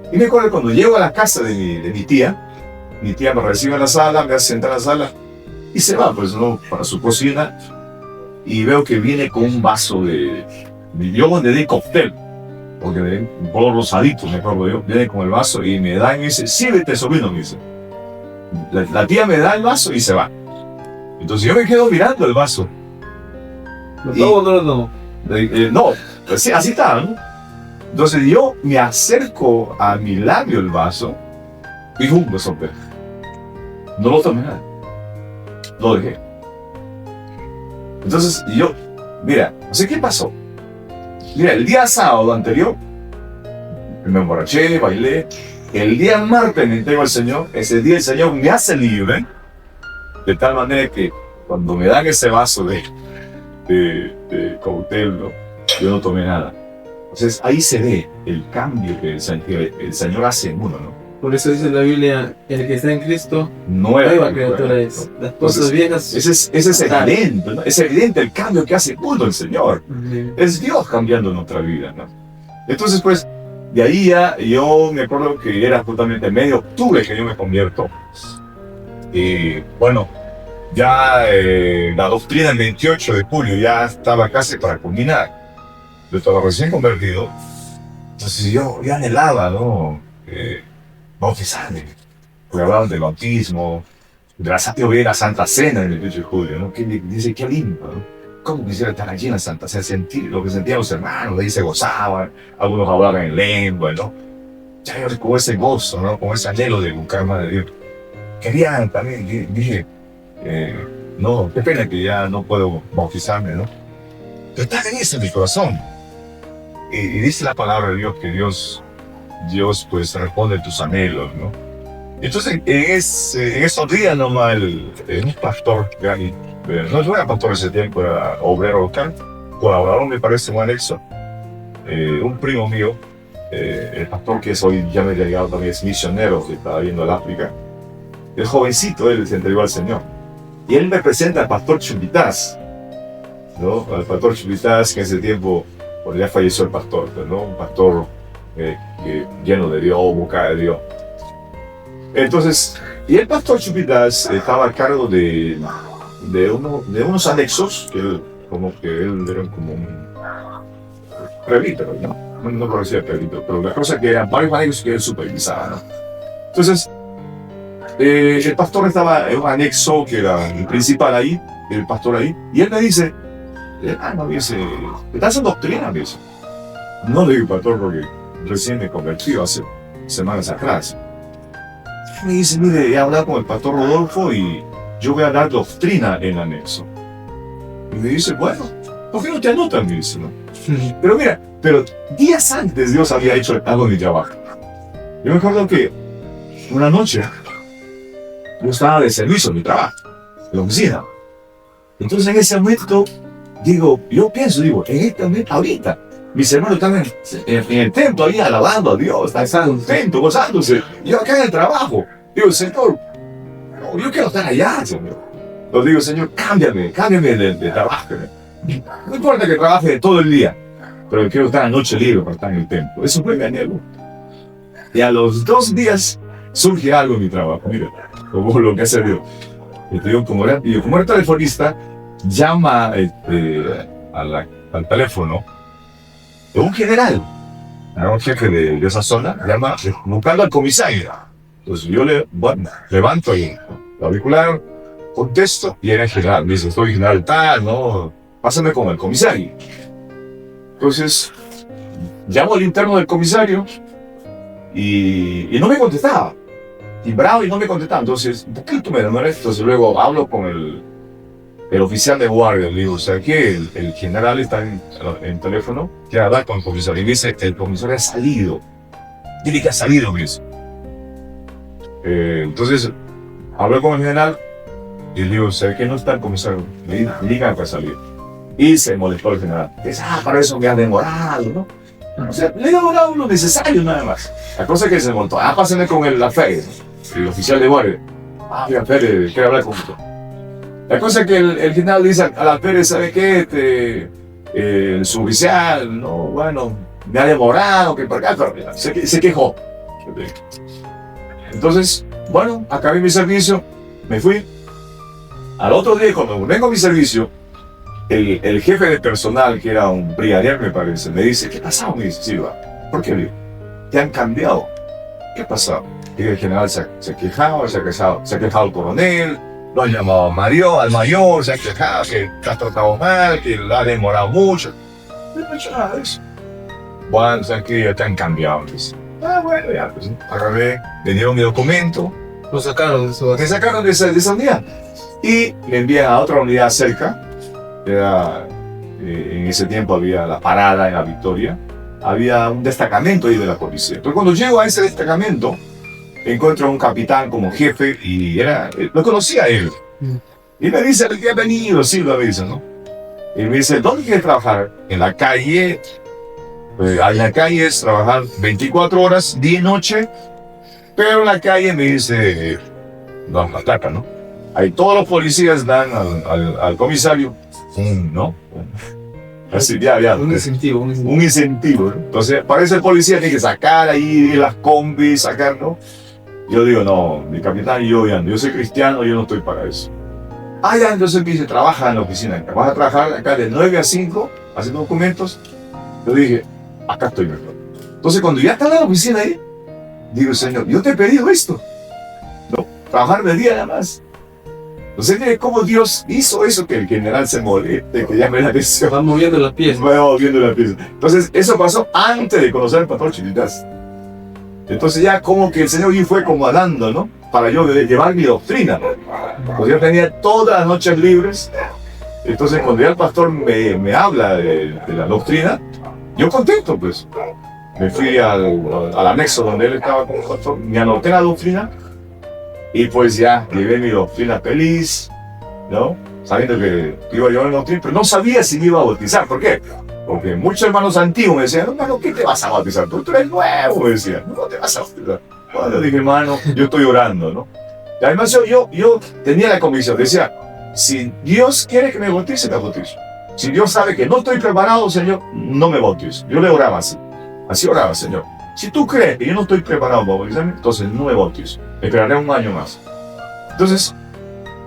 Y me acuerdo cuando llego a la casa de mi tía me recibe en la sala, me hace sentar en la sala y se va, pues, ¿no? Para su cocina, y veo que viene con un vaso yo mandé de cóctel, porque de un color rosadito, me acuerdo yo, viene con el vaso y me da y me dice, sírvete, sobrino, me dice. La tía me da el vaso y se va. Entonces yo me quedo mirando el vaso. ¿Lo tomo o no lo tomo? No, pues sí, así está, ¿no? Entonces yo me acerco a mi labio el vaso y ¡pum! Lo solté. No lo tomé nada. Lo dejé. Entonces yo, mira, no sé qué pasó. Mira, el día sábado anterior me emborraché, bailé. El día martes me entrego al Señor. Ese día el Señor me hace libre, de tal manera que cuando me dan ese vaso de cóctel, ¿no? Yo no tomé nada. Entonces ahí se ve el cambio que el Señor hace en uno, ¿no? Por eso dice la Biblia, el que está en Cristo, nueva criatura es. Las cosas viejas. Ese es evidente, ¿no? Es evidente el cambio que hace en uno el Señor. Es Dios cambiando nuestra vida, ¿no? Entonces, pues, de ahí ya yo me acuerdo que era justamente medio octubre que yo me convierto. Y bueno, ya la doctrina el 28 de julio ya estaba casi para culminar. Yo estaba recién convertido, entonces yo anhelaba, ¿no? Bautizarme, porque hablaban del bautismo, de la Santa Cena del 28 de julio, ¿no? Que dice, qué lindo, ¿no? ¿Cómo quisiera estar allí en la Santa Cena? Sentir lo que sentían los hermanos, de ahí se gozaban, algunos hablaban en lengua, ¿no? ya yo con ese gozo, ¿no? Con ese anhelo de buscar más de Dios. Quería también, dije, no, qué pena que ya no puedo bautizarme, ¿no? Pero está en eso en mi corazón. Y dice la palabra de Dios que Dios pues responde tus anhelos, ¿no? Entonces, en esos días nomás, un pastor, no era pastor ese tiempo, era obrero local, colaborador, me parece, un anexo, un primo mío, el pastor que es hoy ya me ha llegado también, es misionero, que estaba viendo el África, el jovencito, él se entregó al Señor. Y él me presenta al pastor Chupitaz, ¿no? Al pastor Chupitaz, que en ese tiempo, bueno, ya falleció el pastor, ¿no? Un pastor lleno de Dios, boca de Dios. Entonces, y el pastor Chupitaz estaba a cargo de unos anexos, que él era como un presbítero, ¿no? No conocía presbítero, pero la cosa es que eran varios anexos que él supervisaba, ¿no? Entonces, el pastor estaba en un anexo que era el principal ahí, el pastor ahí, y él me dice, hermano, me dice, ¿estás en doctrina? Me dice. No le digo, pastor, porque recién me convertí hace semanas atrás. Me dice, mire, he hablado con el pastor Rodolfo y yo voy a dar doctrina en anexo. Y me dice, bueno, ¿por qué no te anotan? Me dice, ¿no? Pero mira, días antes Dios había hecho algo en mi trabajo. Yo me acuerdo que una noche yo estaba de servicio en mi trabajo, en la oficina. Entonces en ese momento, digo, en este momento, ahorita, mis hermanos están en el templo ahí alabando a Dios, están contentos, gozándose. Yo acá en el trabajo, digo, Señor, no, yo quiero estar allá, Señor. Lo digo, Señor, cámbiame de trabajo. No importa que trabaje todo el día, pero quiero estar anoche libre para estar en el templo. Eso fue mi anhelo. Y a los 2 días surge algo en mi trabajo, mira, como lo que hace Dios. Yo, como era telefonista, llama al teléfono de un general, era un jefe de esa zona, llama buscando al comisario. Entonces yo levanto el auricular, contesto y era el general. Me dice, soy general tal, ¿no? Pásame con el comisario. Entonces llamo al interno del comisario y no me contestaba. Y bravo, y no me contestaba. Entonces, un poquito me demoré. Entonces luego hablo con el oficial de guardia. Le digo, o sea, que el general está en teléfono, quiere hablar con el comisario. Y me dice, el comisario ha salido. Dile que ha salido, me dice. Entonces, hablé con el general y le digo, o sea, que no está el comisario. Me digan que ha salido. Y se molestó el general. Dice, para eso me ha demorado, ¿no? O sea, le he dado lo necesario nada más. La cosa es que se montó. Pásenme con el alférez, el oficial de guardia. El alférez quiere hablar conmigo. La cosa es que el general dice al alférez, ¿sabe qué? El suboficial, no, bueno, me ha demorado, que por acá, se quejó. Entonces, bueno, acabé mi servicio, me fui. Al otro día, cuando vengo a mi servicio, el jefe de personal, que era un brigadier, me parece, me dice, ¿qué pasó? Me dice, Silva, ¿por qué? Digo, te han cambiado. ¿Qué pasó? Y el general se ha quejado el coronel, lo han llamado al mayor, se ha quejado que te has tratado mal, que lo ha demorado mucho. No he hecho nada de eso. Bueno, o sea, que ya te han cambiado. Dice. Bueno, ya, pues, agarré, le dieron mi documento. Lo sacaron de eso. Me sacaron de esa unidad. Y me envían a otra unidad cerca. En ese tiempo había la parada en la Victoria, había un destacamento ahí de la policía. Entonces cuando llego a ese destacamento, encuentro a un capitán como jefe y lo conocía a él. Y me dice, el que ha venido, sí, lo avisa, ¿no? Y me dice, ¿dónde quieres trabajar? En la calle. En la calle es trabajar 24 horas, día y noche, pero en la calle me dice, nos atacan, ¿no? Ahí todos los policías dan al comisario ¿no? Así, un incentivo. Un incentivo, ¿no? Entonces, para eso el policía tiene que sacar ahí las combis, sacar, ¿no? Yo digo, no, mi capitán y yo soy cristiano, yo no estoy para eso. Ya, entonces me dice, trabaja en la oficina, vas a trabajar acá de 9 a 5, haciendo documentos. Yo dije, acá estoy mejor. Entonces, cuando ya está en la oficina ahí, digo, Señor, yo te he pedido esto, ¿no? Trabajar de día nada más. Entonces, mire cómo Dios hizo eso, que el general se moleste, que llame la atención. Va moviendo las piezas. Va moviendo las piezas. Entonces, eso pasó antes de conocer al pastor Chupitaz. Entonces ya como que el Señor y fue como hablando, ¿no? Para yo llevar mi doctrina. Pues yo tenía todas las noches libres. Entonces cuando ya el pastor me habla de la doctrina, yo contento pues. Me fui al anexo donde él estaba con el pastor, me anoté la doctrina y pues ya llevé mi doctrina feliz, ¿no? Sabiendo que iba a llevar la doctrina, pero no sabía si me iba a bautizar. ¿Por qué? Porque muchos hermanos antiguos me decían, hermano, ¿qué te vas a bautizar? Tú eres nuevo, me decían, no te vas a bautizar. Bueno, yo dije, hermano, yo estoy orando, ¿no? Y además yo tenía la convicción, decía, si Dios quiere que me bautice, me bautizo. Si Dios sabe que no estoy preparado, Señor, no me bautizo. Yo le oraba así. Así oraba, Señor. Si tú crees que yo no estoy preparado para bautizarme, entonces no me bautizo. Esperaré un año más. Entonces,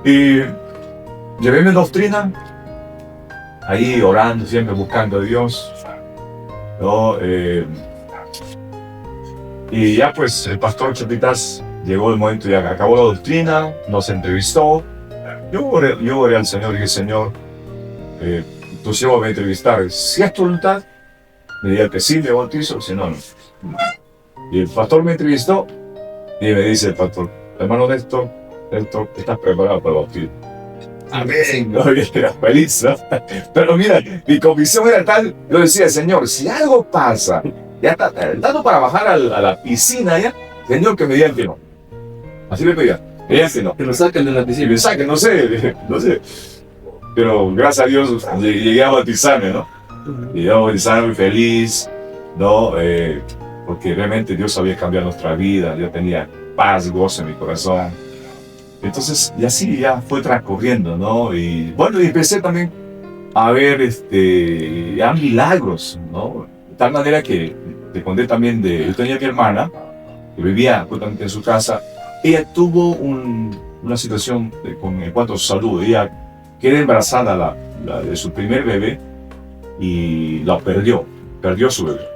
llevé mi doctrina, ahí orando, siempre buscando a Dios, ¿no? Y ya pues el pastor Chopitas llegó el momento, ya acabó la doctrina, nos entrevistó. Yo oré al Señor y dije, Señor, tu siervo va a entrevistar. Si es tu voluntad, me diga que sí, me bautizo, si no, no. Y el pastor me entrevistó y me dice el pastor, hermano Néstor, ¿estás preparado para el bautismo? Amén, no, yo era feliz, ¿no? Pero mira, mi convicción era tal, yo decía, Señor, si algo pasa, ya está, tanto para bajar a la piscina ya, Señor, que me digan que no. Así le pedía, me digan que no. Que lo saquen de la piscina. Y me saquen, no sé. Pero gracias a Dios llegué a bautizarme, ¿no? Y yo estaba muy feliz, ¿no? Porque realmente Dios había cambiado nuestra vida, yo tenía paz, gozo en mi corazón. Entonces, y así ya fue transcurriendo, ¿no? Y bueno, y empecé también a ver ya milagros, ¿no? De tal manera que te conté también yo tenía a mi hermana, que vivía justamente en su casa, ella tuvo una situación en cuanto a su salud, ella quedó embarazada de su primer bebé, y la perdió su bebé.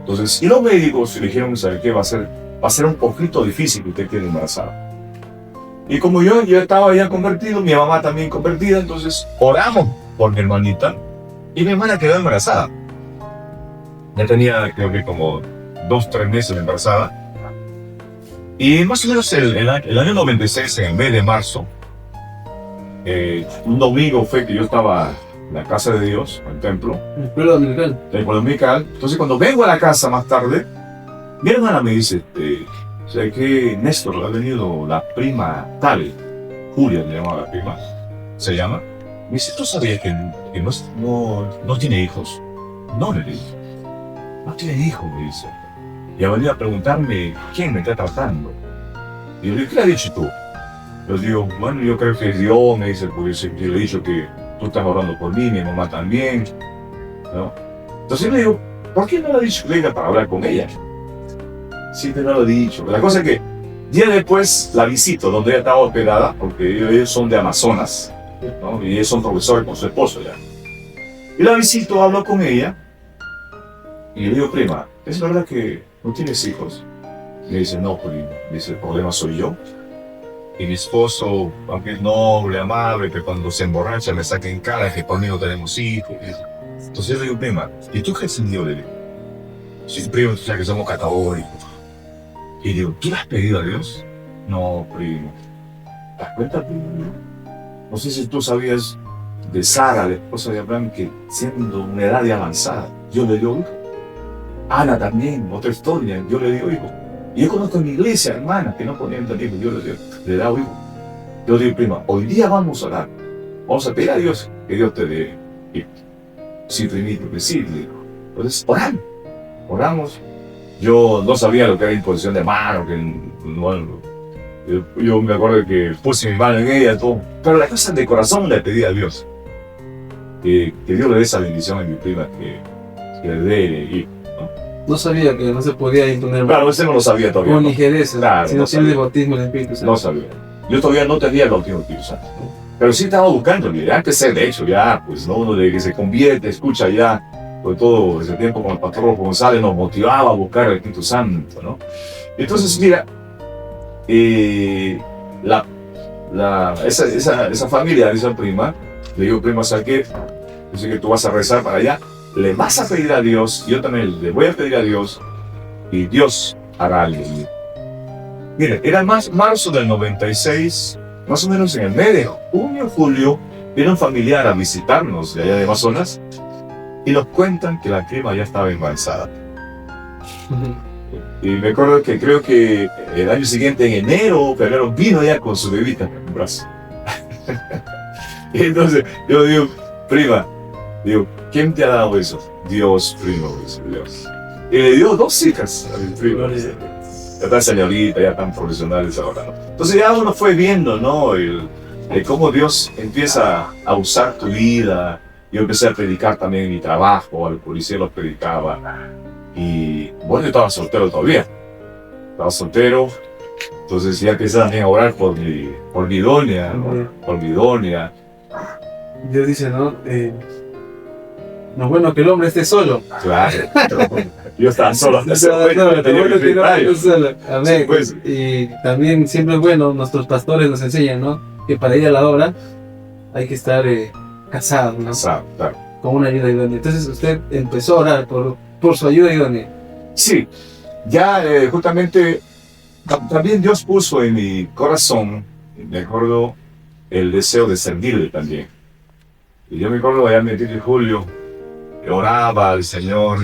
Entonces, y los médicos le dijeron, ¿sabe qué? Va a ser un poquito difícil que usted quede embarazada. Y como yo estaba ya convertido, mi mamá también convertida, entonces oramos por mi hermanita, y mi hermana quedó embarazada. Ya tenía, creo que como 2-3 meses de embarazada. Y más o menos el año 96, en el mes de marzo, un domingo fue que yo estaba en la casa de Dios, en el templo. El pueblo dominical. El pueblo dominical. Entonces cuando vengo a la casa más tarde, mi hermana me dice, o sea que Néstor, ha venido la prima tal, Julia le llamaba la prima, se llama. Me dice, ¿tú sabías que no tiene hijos? No, le digo. No tiene hijos, me dice. Y ha venido a preguntarme quién me está tratando. Y yo le digo, ¿qué le has dicho tú? Yo digo, bueno, yo creo que es Dios, me dice, porque yo le he dicho que tú estás orando por mí, mi mamá también, ¿no? Entonces yo le digo, ¿por qué no le has dicho que venga para hablar con ella? Sí, te lo he dicho. La cosa es que día después la visito donde ella estaba hospedada, porque ellos son de Amazonas, ¿no? Y ellos son profesores con su esposo ya. Y la visito, hablo con ella, y le digo, prima, ¿es verdad que no tienes hijos? Me dice, no, prima. Dice, el problema soy yo. Y mi esposo, aunque es noble, amable, que cuando se emborracha me saca en cara que conmigo tenemos hijos. Entonces yo le digo, prima, ¿y tú qué es el Dios? Le digo, sí, primo, tú sabes que somos católicos. Y digo, ¿tú le has pedido a Dios? No, primo. ¿Te das cuenta, primo? No sé si tú sabías de Sara, la esposa de Abraham, que siendo una edad de avanzada, Dios le dio hijo. Ana también, otra historia, Dios le dio hijo. Y yo conozco en mi iglesia, hermanas, que no ponían tanto hijo, Dios le da hijo. Yo digo, prima, hoy día vamos a orar. Vamos a pedir a Dios que Dios te dé hijo. Sí, primito, que sí, le digo. Entonces, oramos. Yo no sabía lo que era imposición de mano, yo me acuerdo que puse mi mano en ella, todo. Pero la cosa de corazón le pedí a Dios. Que Dios le dé esa bendición a mi prima, que le dé hijo. No sabía que no se podía imponer. Claro, ese no lo sabía todavía. Con ligereza, claro, si no tiene el bautismo del Espíritu Santo. No sabía. Yo todavía no tenía el bautismo del Espíritu Santo. Pero sí estaba buscando, antes de hecho, ya, pues, ¿no? Uno de que se convierte, escucha ya, sobre todo ese tiempo con el pastor González nos motivaba a buscar el Espíritu Santo, ¿no? Entonces, mira, esa familia, esa prima, le digo, prima, ¿sabes qué? Yo sé que tú vas a rezar para allá, le vas a pedir a Dios, yo también le voy a pedir a Dios, y Dios para alguien. Mire, era marzo del 96, más o menos en el mes de junio, julio, viene un familiar a visitarnos de allá de Amazonas y nos cuentan que la prima ya estaba embarazada. Y me acuerdo que creo que el año siguiente, en enero o febrero, vino ya con su bebita en el brazo. Y entonces yo digo, prima, digo, ¿quién te ha dado eso? Dios, primo, dice Dios. Y le dio 2 hijas a mi prima. Ya tan señorita, ya tan profesionales ahora, ¿no? Entonces ya uno fue viendo, ¿no? El cómo Dios empieza a usar tu vida. Yo empecé a predicar también en mi trabajo, al policía lo predicaba. Y bueno, yo estaba soltero todavía. Estaba soltero. Entonces ya empecé también a orar por mi doña, ¿no? Por mi doña. Dios dice, ¿no? No es bueno que el hombre esté solo. Claro. Yo estaba solo. No, bueno que no esté solo. Amén. Sí, pues. Y también siempre es bueno, nuestros pastores nos enseñan, ¿no? Que para ir a la obra hay que estar casado, ¿no? Claro. Con una ayuda idónea. Entonces usted empezó a orar por su ayuda idónea. Sí, ya justamente también Dios puso en mi corazón, me acuerdo, el deseo de servirle también. Y yo me acuerdo allá en el 10 de julio, que oraba al Señor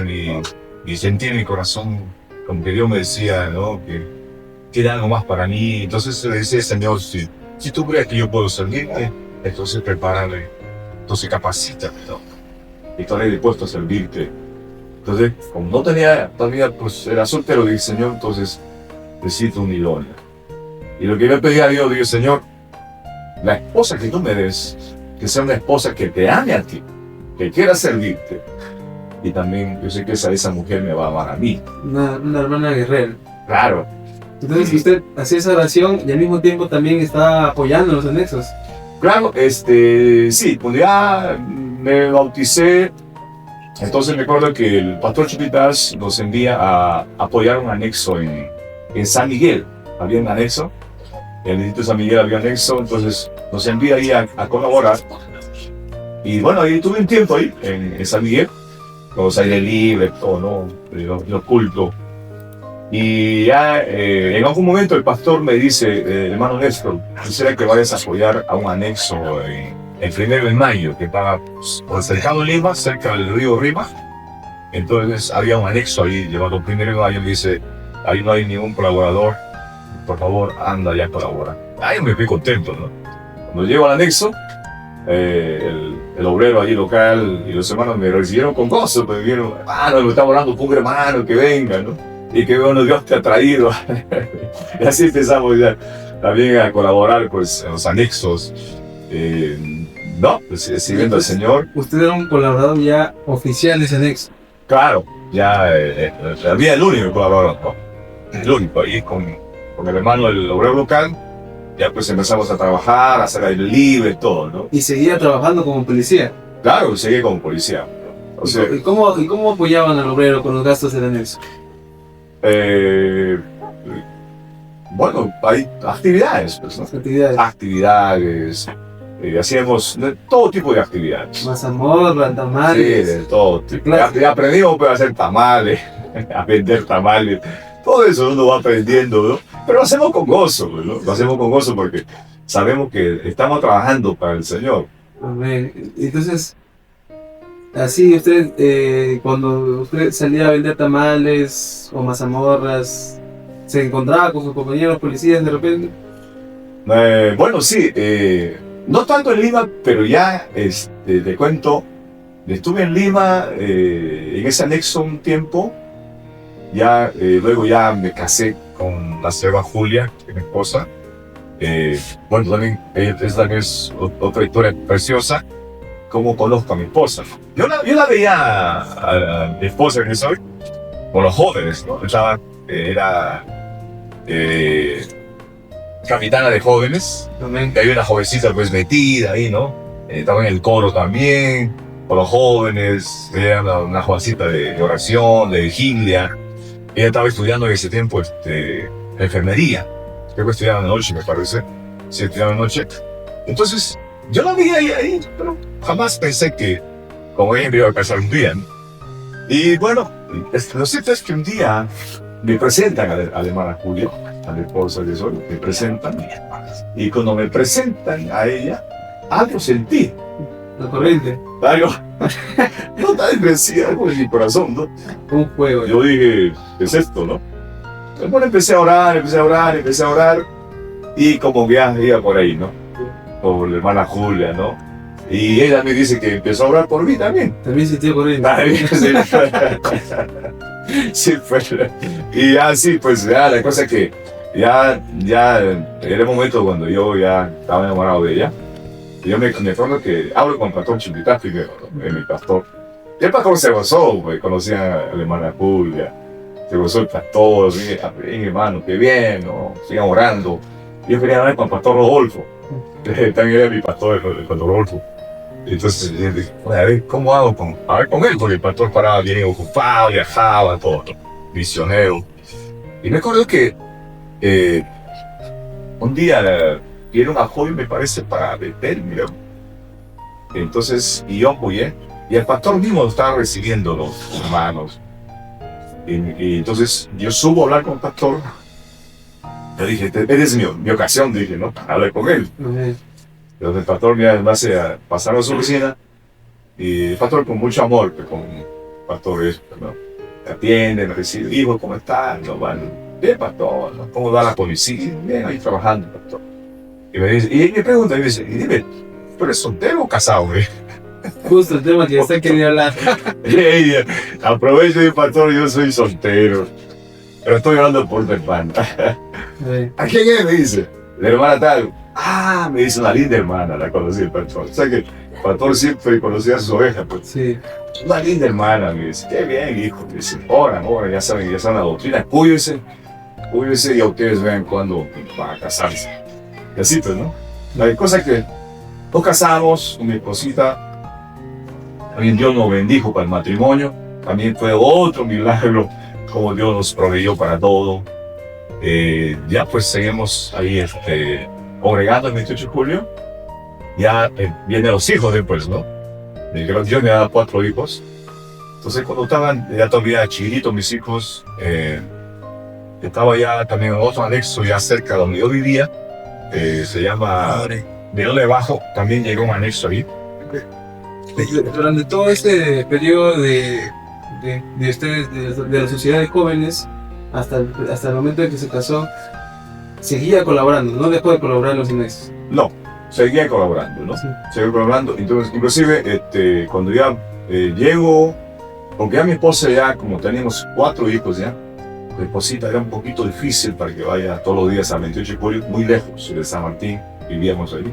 y sentí en mi corazón como que Dios me decía, ¿no? Que queda algo más para mí. Entonces le decía, Señor, si tú crees que yo puedo servirte, entonces prepárame, entonces capacítame, ¿no? Y estaré dispuesto a servirte. Entonces, como no tenía todavía, pues era soltero, dije, Señor, entonces necesito un idóneo. Y lo que yo pedí a Dios, dije, Señor, la esposa que tú me des, que sea una esposa que te ame a ti, que quiera servirte. Y también yo sé que esa mujer me va a amar a mí. Una hermana guerrera. Claro. Entonces usted hacía esa oración y al mismo tiempo también está apoyando los anexos. Claro, sí, cuando ya me bauticé, entonces me acuerdo que el pastor Chupitas nos envía a apoyar un anexo en San Miguel. Había un anexo, en el distrito de San Miguel había un anexo, entonces nos envía ahí a colaborar. Y bueno, ahí tuve un tiempo ahí, en San Miguel, con los aire libre, todo, ¿no? Los cultos. Y ya en algún momento el pastor me dice, hermano Néstor, quisiera que vayas a apoyar a un anexo en 1 de mayo, que estaba por el cercado de Lima, cerca del río Rima. Entonces había un anexo ahí, llevado 1 de mayo, me dice, ahí no hay ningún colaborador, por favor, anda ya a colaborar. Ahí me fui contento, ¿no? Cuando llego al anexo, el obrero allí local y los hermanos me recibieron con gozo, me dijeron, hermano, me está orando por un hermano que venga, ¿no? Y que bueno, Dios te ha traído. Y así empezamos ya también a colaborar pues, en los anexos. No, pues, sirviendo al Señor. Usted era un colaborador ya oficial de ese anexo. Claro, ya había el único colaborador, ¿no? El único, ahí con el hermano del obrero local, ya pues empezamos a trabajar, a hacer aire libre, todo, ¿no? Y seguía trabajando como policía. Claro, seguí como policía. O sea, ¿Y cómo apoyaban al obrero con los gastos del anexo? Bueno, hay actividades, pues, ¿no? Actividades. Hacíamos todo tipo de actividades. Mazamorra, tamales. Sí, de todo tipo. Aprendimos pues, a hacer tamales, a vender tamales. Todo eso uno va aprendiendo, ¿no? Pero lo hacemos con gozo, ¿no? Lo hacemos con gozo porque sabemos que estamos trabajando para el Señor. Amén. Entonces, así usted, cuando usted salía a vender tamales o mazamorras, ¿se encontraba con sus compañeros policías de repente? Bueno, sí. No tanto en Lima, pero ya, te cuento, estuve en Lima, en ese anexo un tiempo, ya, luego ya me casé con la señora Julia, que es mi esposa. Bueno, también esta es otra historia preciosa, cómo conozco a mi esposa. Yo la veía a mi esposa que soy, con los jóvenes, ¿no? Era capitana de jóvenes, que hay una jovencita pues metida ahí, ¿no? Estaba en el coro también, con los jóvenes, era una jovencita de oración, de vigilia. Ella estaba estudiando en ese tiempo enfermería, creo que estudiaba de noche, me parece, sí, estudiaba de noche. Entonces, yo la vi ahí, pero jamás pensé que con ella me iba a casar un día, ¿no? Y bueno, lo cierto es que un día me presentan a la hermana Julia, a la esposa de Sol, me presentan, y cuando me presentan a ella, algo sentí. La corriente. Algo, no tal vez sí, algo en mi corazón, ¿no? Un juego. Yo dije, ¿qué es esto, no? Bueno, empecé a orar, y como que ya iba por ahí, ¿no? Por la hermana Julia, ¿no? Y ella me dice que empezó a orar por mí también. También sintió corriente. También, sí, pues. Y ya sí, pues ya la cosa es que ya era el momento cuando yo ya estaba enamorado de ella. Y yo me acuerdo que hablo con el pastor Chiquitá primero, ¿no? Mi pastor. Y el pastor se gozó, pues, conocía a la hermana Julia. Se gozó el pastor, dije, bien, hermano, qué bien, ¿no? Sigan orando. Yo quería hablar con el pastor Rodolfo. También era mi pastor, el pastor Rodolfo. Entonces dije, a ver, ¿cómo hago con él? Porque el pastor paraba bien ocupado, viajaba, todo, misionero. Y me acuerdo que un día vieron a joven, me parece, para Betel, mira. Entonces, y yo apoyé, y el pastor mismo estaba recibiendo los hermanos. Y entonces yo subo a hablar con el pastor. Yo dije, eres mi ocasión, dije, ¿no? Para hablar con él. Entonces el pastor me hace a pasar a su oficina, y el pastor con mucho amor, que con pastores, ¿no? Me atiende, me recibe, hijo, ¿cómo estás? No, bueno, bien, pastor, ¿no? ¿Cómo va la policía? Bien, ahí trabajando, pastor. Y me dice, y me pregunta, y me dice, y dime, ¿tú eres soltero o casado, güey? Justo el tema que usted quería hablar. Y aprovecho, mi pastor, yo soy soltero, pero estoy hablando por tu hermana. ¿A quién es? Me dice, la hermana tal. Ah, me dice, una linda hermana, la conocí el pastor. O sea que el pastor siempre conocía a sus ovejas, pues. Sí. Una linda hermana, me dice, qué bien, hijo. Me dice, oran, ya saben la doctrina, cuídense, y a ustedes vean cuándo van a casarse. Y así, pues, ¿no? La cosa es que nos casamos con mi esposita, también Dios nos bendijo para el matrimonio, también fue otro milagro, como Dios nos proveyó para todo. Ya pues seguimos ahí, congregando el 28 de julio, ya vienen los hijos después, ¿no? Dios me da 4 hijos. Entonces cuando estaban ya todavía chiquitos mis hijos, estaba ya también en otro anexo ya cerca de donde yo vivía, se llama de Bajo, también llegó un anexo ahí. Durante todo este periodo de la sociedad de jóvenes, hasta el momento en que se casó, seguía colaborando, no dejó de colaborar en los anexos. No, seguía colaborando, ¿no? Sí. Seguía colaborando. Entonces, inclusive, cuando ya llego, porque ya mi esposa ya, como teníamos 4 hijos ya, mi esposita era un poquito difícil para que vaya todos los días a 28 de julio, muy lejos de San Martín, vivíamos ahí.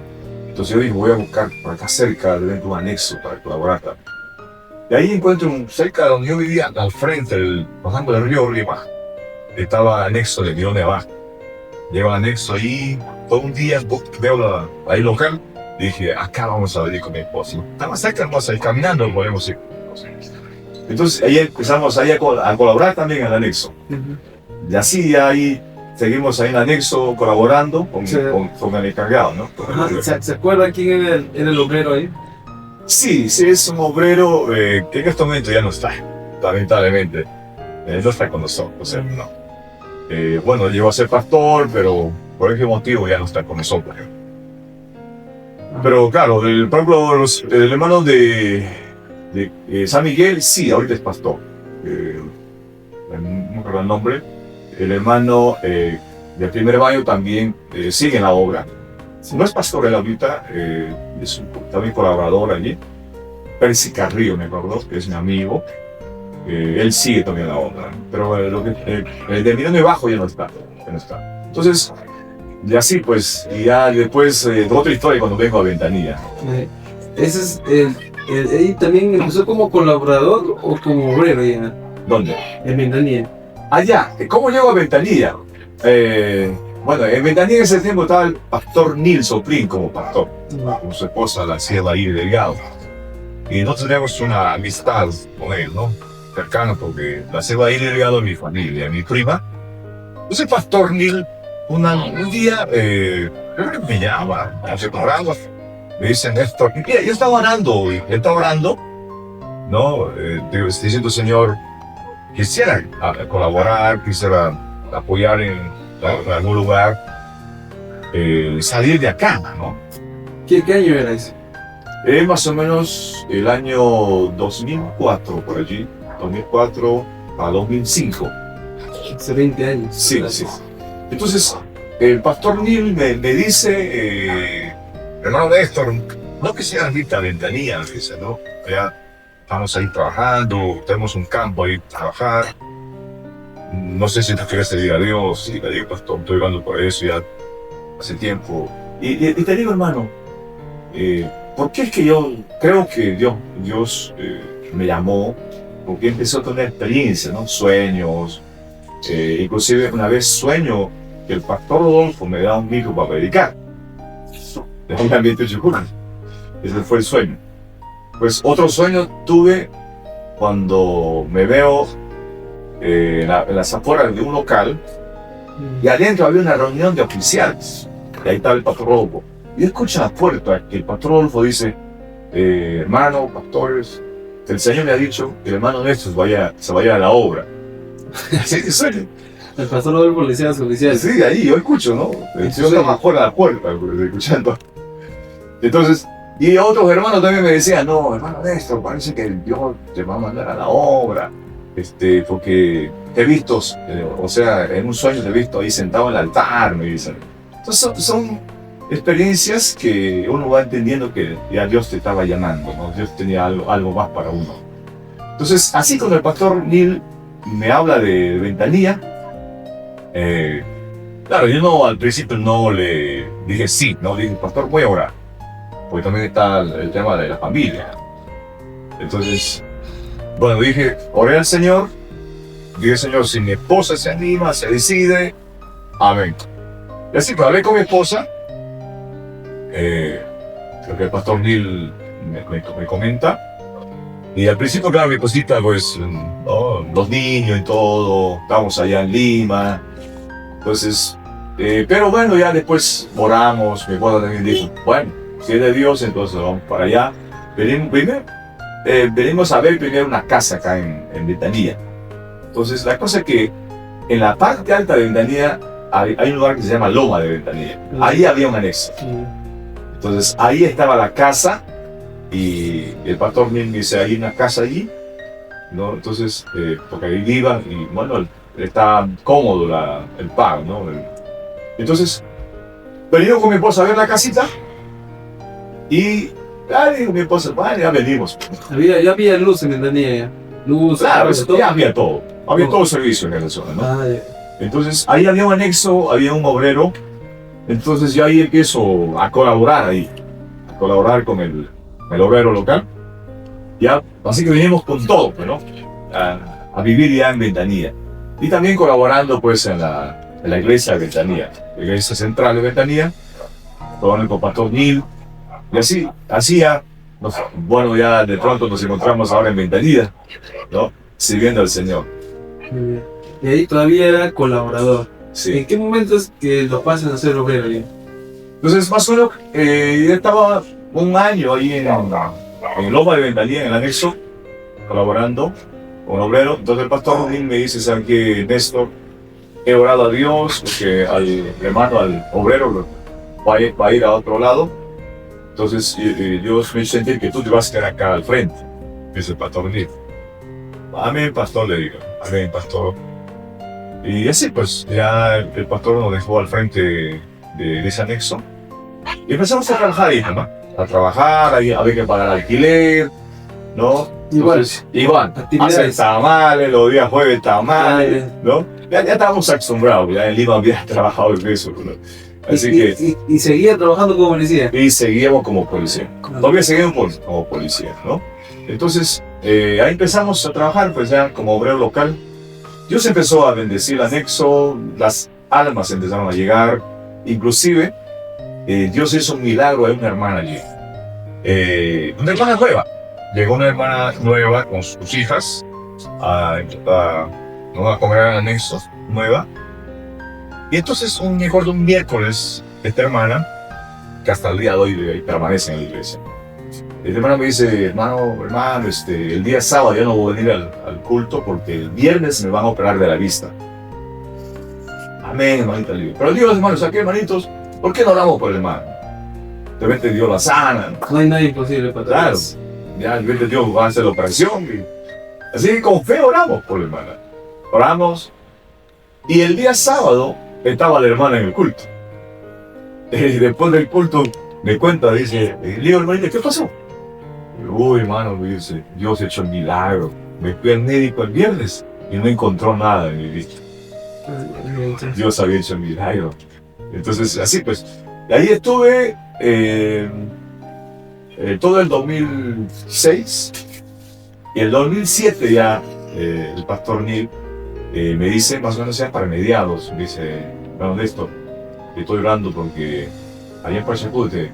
Entonces yo dije, voy a buscar por acá cerca, de un anexo para colaborar también. Y ahí encuentro cerca de donde yo vivía, al frente, bajando del río Lima, estaba anexo de Guión de Abajo. Llego al anexo ahí, todo un día veo ahí local, dije, acá vamos a venir con mi esposa. Estaba cerca, vamos a ir caminando, podemos ir. Entonces ahí empezamos ahí a colaborar también en el anexo. Y así ahí seguimos ahí en el anexo colaborando con el encargado, ¿no? ¿Se acuerda quién era el obrero ahí? Sí, es un obrero que en este momento ya no está, lamentablemente. No está con nosotros, no. Bueno, llegó a ser pastor, pero por ese motivo ya no está con nosotros. Pero claro, por ejemplo, el hermano de San Miguel, sí, ahorita es pastor. No me acuerdo el nombre. El hermano del Primer Baño también sigue en la obra. No es pastor él ahorita, es también colaborador allí. Percy Carrillo, me acuerdo, que es mi amigo. Él sigue también la obra, pero el de Mirando y Bajo ya no está. Entonces, y así pues, y ya después otra historia cuando vengo a Ventanilla. Ese es ¿él también empezó como colaborador o como obrero ya? ¿Dónde? En Ventanilla. Allá, ¿cómo llego a Ventanilla? Bueno, en Ventanilla en ese tiempo estaba el pastor Nils Soplín como pastor, con su esposa, la Ciela Iris Delgado. Y nosotros tenemos una amistad con él, ¿no? Cercano, porque la Ciela Iris Delgado es mi familia, mi prima. Entonces el pastor Nils, un día, me llama, orando, me dicen esto, mira, yo estaba orando, ¿no? Diciendo, Señor, quisiera colaborar, quisiera apoyar en algún lugar, salir de acá, ¿no? ¿Qué año era ese? Más o menos el año 2004, por allí, 2004 a 2005. Hace 20 años. Sí, sí. Entonces, el pastor Neil me dice, hermano Néstor, no quisieras irte a Ventanilla, me dice, ¿no? Ya estamos ahí trabajando, tenemos un campo ahí para trabajar. No sé si tú quieres servir a Dios. Sí, le digo, pastor, estoy orando por eso ya hace tiempo. Y te digo, hermano, ¿por qué es que yo creo que Dios me llamó? Porque empezó a tener experiencia, ¿no? Sueños. Inclusive una vez sueño que el pastor Rodolfo me da un micro para predicar. En un ambiente chucura. Ese fue el sueño. Pues otro sueño tuve cuando me veo en las afueras de un local y adentro había una reunión de oficiales. Y ahí estaba el pastor Rodolfo. Y escucho en la puerta que el pastor Rodolfo dice, hermano, pastores, el Señor me ha dicho que el hermano Néstor se vaya a la obra. Así que suena. El pastor Rodolfo le decía a los oficiales. Sí, ahí yo escucho, ¿no? Yo estaba afuera de la puerta, escuchando. Entonces, y otros hermanos también me decían, no, hermano Néstor, parece que Dios te va a mandar a la obra. Porque te he visto, o sea, en un sueño te he visto ahí sentado en el altar, me dicen. Entonces son experiencias que uno va entendiendo que ya Dios te estaba llamando, ¿no? Dios tenía algo más para uno. Entonces, así cuando el pastor Neil me habla de Ventanilla, claro, yo al principio no le dije sí, no dije, pastor, voy a orar, porque también está el tema de la familia. Entonces, bueno, dije, oré al Señor, dije, Señor, si mi esposa se anima, se decide, amén. Y así, pues hablé con mi esposa, lo que el pastor Neil me comenta, y al principio, claro, mi esposita, pues, los niños y todo, estábamos allá en Lima, entonces, pero bueno, ya después oramos, mi esposa también dijo, bueno, si es de Dios, entonces vamos para allá. Venimos a ver primero una casa acá en Ventanilla. Entonces, la cosa es que en la parte alta de Ventanilla hay un lugar que se llama Loma de Ventanilla. Ahí había un anexo. Entonces, ahí estaba la casa y el pastor me dice, hay una casa allí, ¿no? Entonces, porque ahí iban y bueno, está cómodo el pago, ¿no? Entonces, venimos con mi esposa a ver la casita y digo mi esposa, bueno, ya venimos. Ya había luz en Ventanilla ya. Luz, claro, todo. Ya había todo. Había todo servicio en esa zona, ¿no? Entonces, ahí había un anexo, había un obrero. Entonces, yo ahí empiezo a colaborar con el obrero local. Ya, así que vinimos con todo, pues, ¿no? A vivir ya en Ventanilla. Y también colaborando, pues, en la iglesia de Ventanilla, la iglesia central de Ventanilla, con el pastor Neil. Y así ya, bueno, ya de pronto nos encontramos ahora en Ventanilla, ¿no? Sirviendo al Señor. Y ahí todavía era colaborador. Sí. ¿En qué momento es que lo pasan a ser obrero? Entonces, más o menos, yo estaba un año ahí en Loma de Ventanilla, en el anexo, colaborando con obrero. Entonces el pastor Neil me dice, ¿saben qué, Néstor? He orado a Dios, porque al obrero va a ir a otro lado. Entonces Dios me hizo sentir que tú te vas a quedar acá al frente, dice el pastor Neil. Amén, pastor, le digo. Amén, pastor. Y así pues, ya el pastor nos dejó al frente de ese anexo. Y empezamos a trabajar ahí, ¿no? A trabajar, había que pagar alquiler, ¿no? Igual, hacer tamales, los días jueves tamales, ¿no? Ya estábamos acostumbrados, ya en Lima había trabajado en eso, ¿no? Así y seguía trabajando como policía. Y seguíamos como policía. Todavía seguimos como policía, ¿no? Entonces, ahí empezamos a trabajar, pues ya como obrero local. Dios empezó a bendecir el anexo, las almas empezaron a llegar, inclusive Dios hizo un milagro a una hermana allí. Una hermana nueva. Llegó una hermana nueva con sus hijas a comer al anexo, nueva. Y entonces, me acuerdo un miércoles, esta hermana, que hasta el día de hoy permanece en la iglesia, El hermano me dice, hermano, el día sábado ya no voy a venir al culto porque el viernes me van a operar de la vista. Amén, hermanita. Pero Dios, hermanos, aquí, hermanitos, ¿por qué no oramos por el hermano? De repente Dios la sana. No hay nada imposible para Claro, Dios. ya de repente Dios va a hacer la operación. Así que con fe oramos por la hermana. Oramos. Y el día sábado estaba la hermana en el culto. Y después del culto me cuenta, dice, le digo, hermanita, ¿qué pasó? Uy, hermano, me dice, Dios ha hecho el milagro. Me fui al médico el viernes y no encontró nada en mi vista. Dios había hecho el milagro. Entonces, así pues, y ahí estuve todo el 2006 y el 2007 ya el pastor Neil me dice, más o menos ya para mediados, me dice, bueno, Néstor, estoy orando porque allá en Pachacute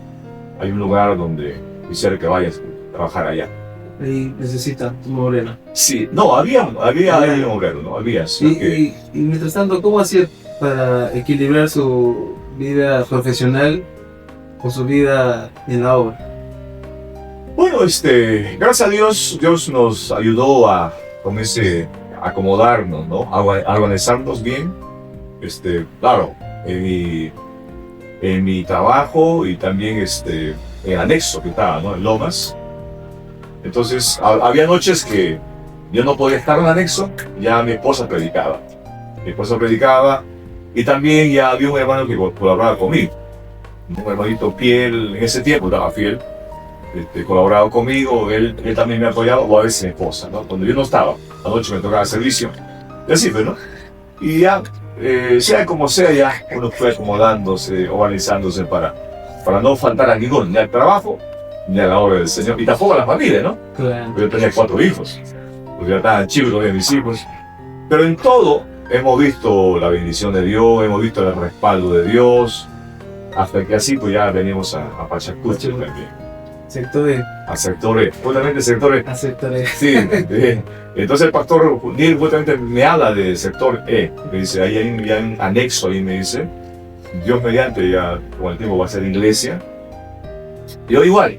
hay un lugar donde quisiera que vayas a trabajar allá. Ahí necesita tu morena. Sí, no, había un obrero, no había. Y mientras tanto, ¿cómo hacía para equilibrar su vida profesional con su vida en la obra? Bueno, gracias a Dios, Dios nos ayudó a acomodarnos, ¿no? A organizarnos bien. Claro, en mi trabajo y también en el anexo que estaba, ¿no? En Lomas. Entonces, había noches que yo no podía estar en el anexo, ya mi esposa predicaba. Y también ya había un hermano que colaboraba conmigo. Un hermanito fiel, en ese tiempo estaba fiel. Colaboraba conmigo, él también me apoyaba, o a veces mi esposa, ¿no? Cuando yo no estaba, anoche me tocaba servicio. Y así, pues, ¿no? Y ya, sea como sea, ya uno fue acomodándose, organizándose para no faltar a ninguno, ni al trabajo, ni a la obra del Señor, y tampoco a la familia, ¿no? Claro. Yo tenía 4 hijos, pues ya estaban chicos todavía mis hijos. Pero en todo hemos visto la bendición de Dios, hemos visto el respaldo de Dios, hasta que así pues ya venimos a Pachacute también. Sector E. A sectores, justamente sectores. A sector E. Sí, entonces el pastor Neil justamente me habla de sector E, me dice, ahí hay un anexo, ahí me dice, Dios mediante ya con el tiempo va a ser iglesia. Yo igual,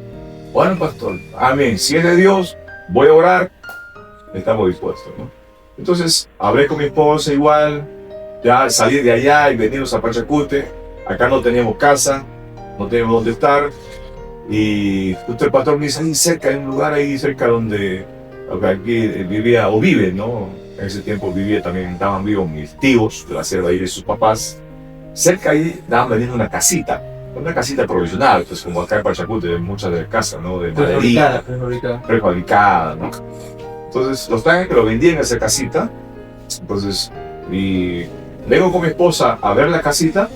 bueno pastor, amén, si es de Dios, voy a orar, estamos dispuestos, ¿no? Entonces hablé con mi esposa igual, ya salí de allá y venimos a Pachacute, acá no teníamos casa, no teníamos dónde estar. Y justo el pastor me dice, ahí cerca, hay un lugar ahí cerca donde aquí vivía, o vive, ¿no? En ese tiempo estaban vivos mis tíos, de la selva ahí de sus papás. Cerca ahí estaban vendiendo una casita provisional, pues como acá en Pachacute, muchas de las casas, ¿no? De madería, prefabricada, ¿no? Entonces, los traen que lo vendían en esa casita. Entonces, y vengo con mi esposa a ver la casita.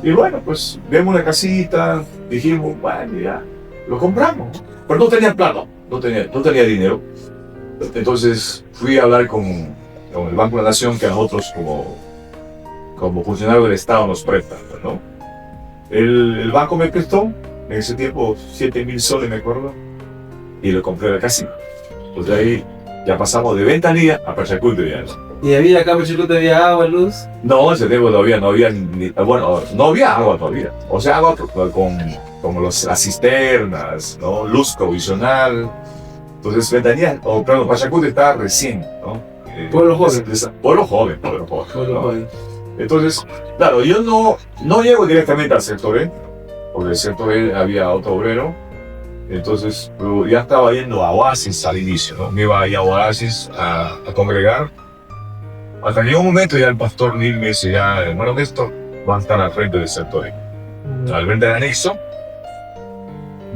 Y bueno, pues vemos la casita, dijimos, bueno, ya, lo compramos. Pero no tenía plata, no tenía dinero. Entonces fui a hablar con el Banco de la Nación, que a nosotros como funcionarios del Estado nos prestan, ¿no? El banco me prestó, en ese tiempo, 7.000 soles, me acuerdo, y lo compré la casita. Pues de ahí ya pasamos de Ventanilla a Pachacute ya, ¿no? ¿Y había acá en Pachacute, había agua, luz? No, ese tiempo no había no había agua todavía. O sea, agua con las cisternas, ¿no? Luz provisional. Entonces, Ventanilla, Pachacute estaba recién, ¿no? Pueblo joven. Pueblo joven. Entonces, claro, yo no llego directamente al sector E, porque en el sector E había otro obrero. Entonces, ya estaba yendo a Oasis al inicio, ¿no? Me iba ahí a Oasis a congregar. Hasta que llegó un momento ya el pastor Neil me dice, ya, hermano Néstor, van a estar al frente del sector E, al frente del anexo.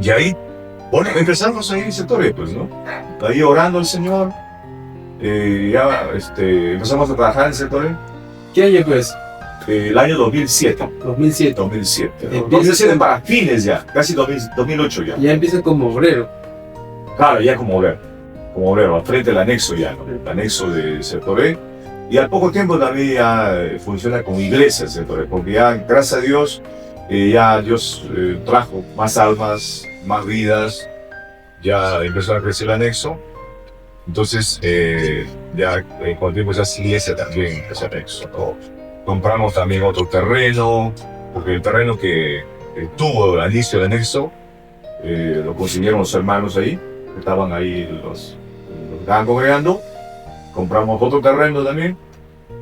Y ahí, bueno, empezamos ahí en el sector E, pues, ¿no? Ahí orando al Señor. Ya empezamos a trabajar en el sector E. ¿Qué año pues? El año 2007. 2007. 2007 para fines ya, casi 2008 ya. Ya empieza como obrero. Claro, ya como obrero, al frente del anexo ya, ¿no? El anexo del sector E. Y al poco tiempo también ya funciona como iglesia el sector E, porque ya, gracias a Dios, ya Dios trajo más almas, más vidas, ya empezó a crecer el anexo. Entonces, ya con el tiempo ya es iglesia también ese anexo, ¿no? Compramos también otro terreno, porque el terreno que tuvo al inicio del anexo lo consiguieron los hermanos ahí, que estaban ahí, los estaban congregando. Compramos otro terreno también,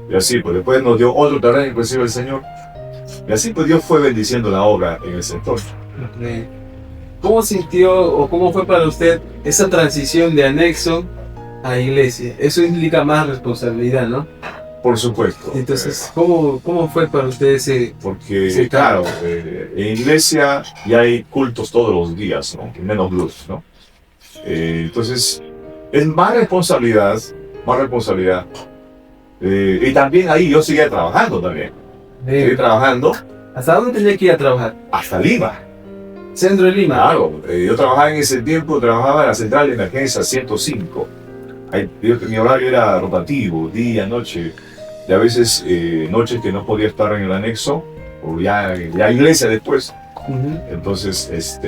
y así, pues después nos dio otro terreno inclusive el Señor. Y así pues Dios fue bendiciendo la obra en el sector. ¿Cómo sintió o cómo fue para usted esa transición de anexo a iglesia? Eso implica más responsabilidad, ¿no? Por supuesto. Entonces, ¿cómo fue para usted ese? Porque, Sí, claro, en iglesia ya hay cultos todos los días, ¿no? Menos luz, ¿no? Entonces, es más responsabilidad, más responsabilidad. Y también ahí yo seguía trabajando también. Seguí trabajando ¿Hasta dónde tenía que ir a trabajar? hasta Lima. Centro de Lima. Claro, yo trabajaba en ese tiempo, trabajaba en la central de emergencia 105. Ahí, mi horario era rotativo, día, noche. Y a veces noches que no podía estar en el anexo, o ya iglesia después. Ujú. Entonces,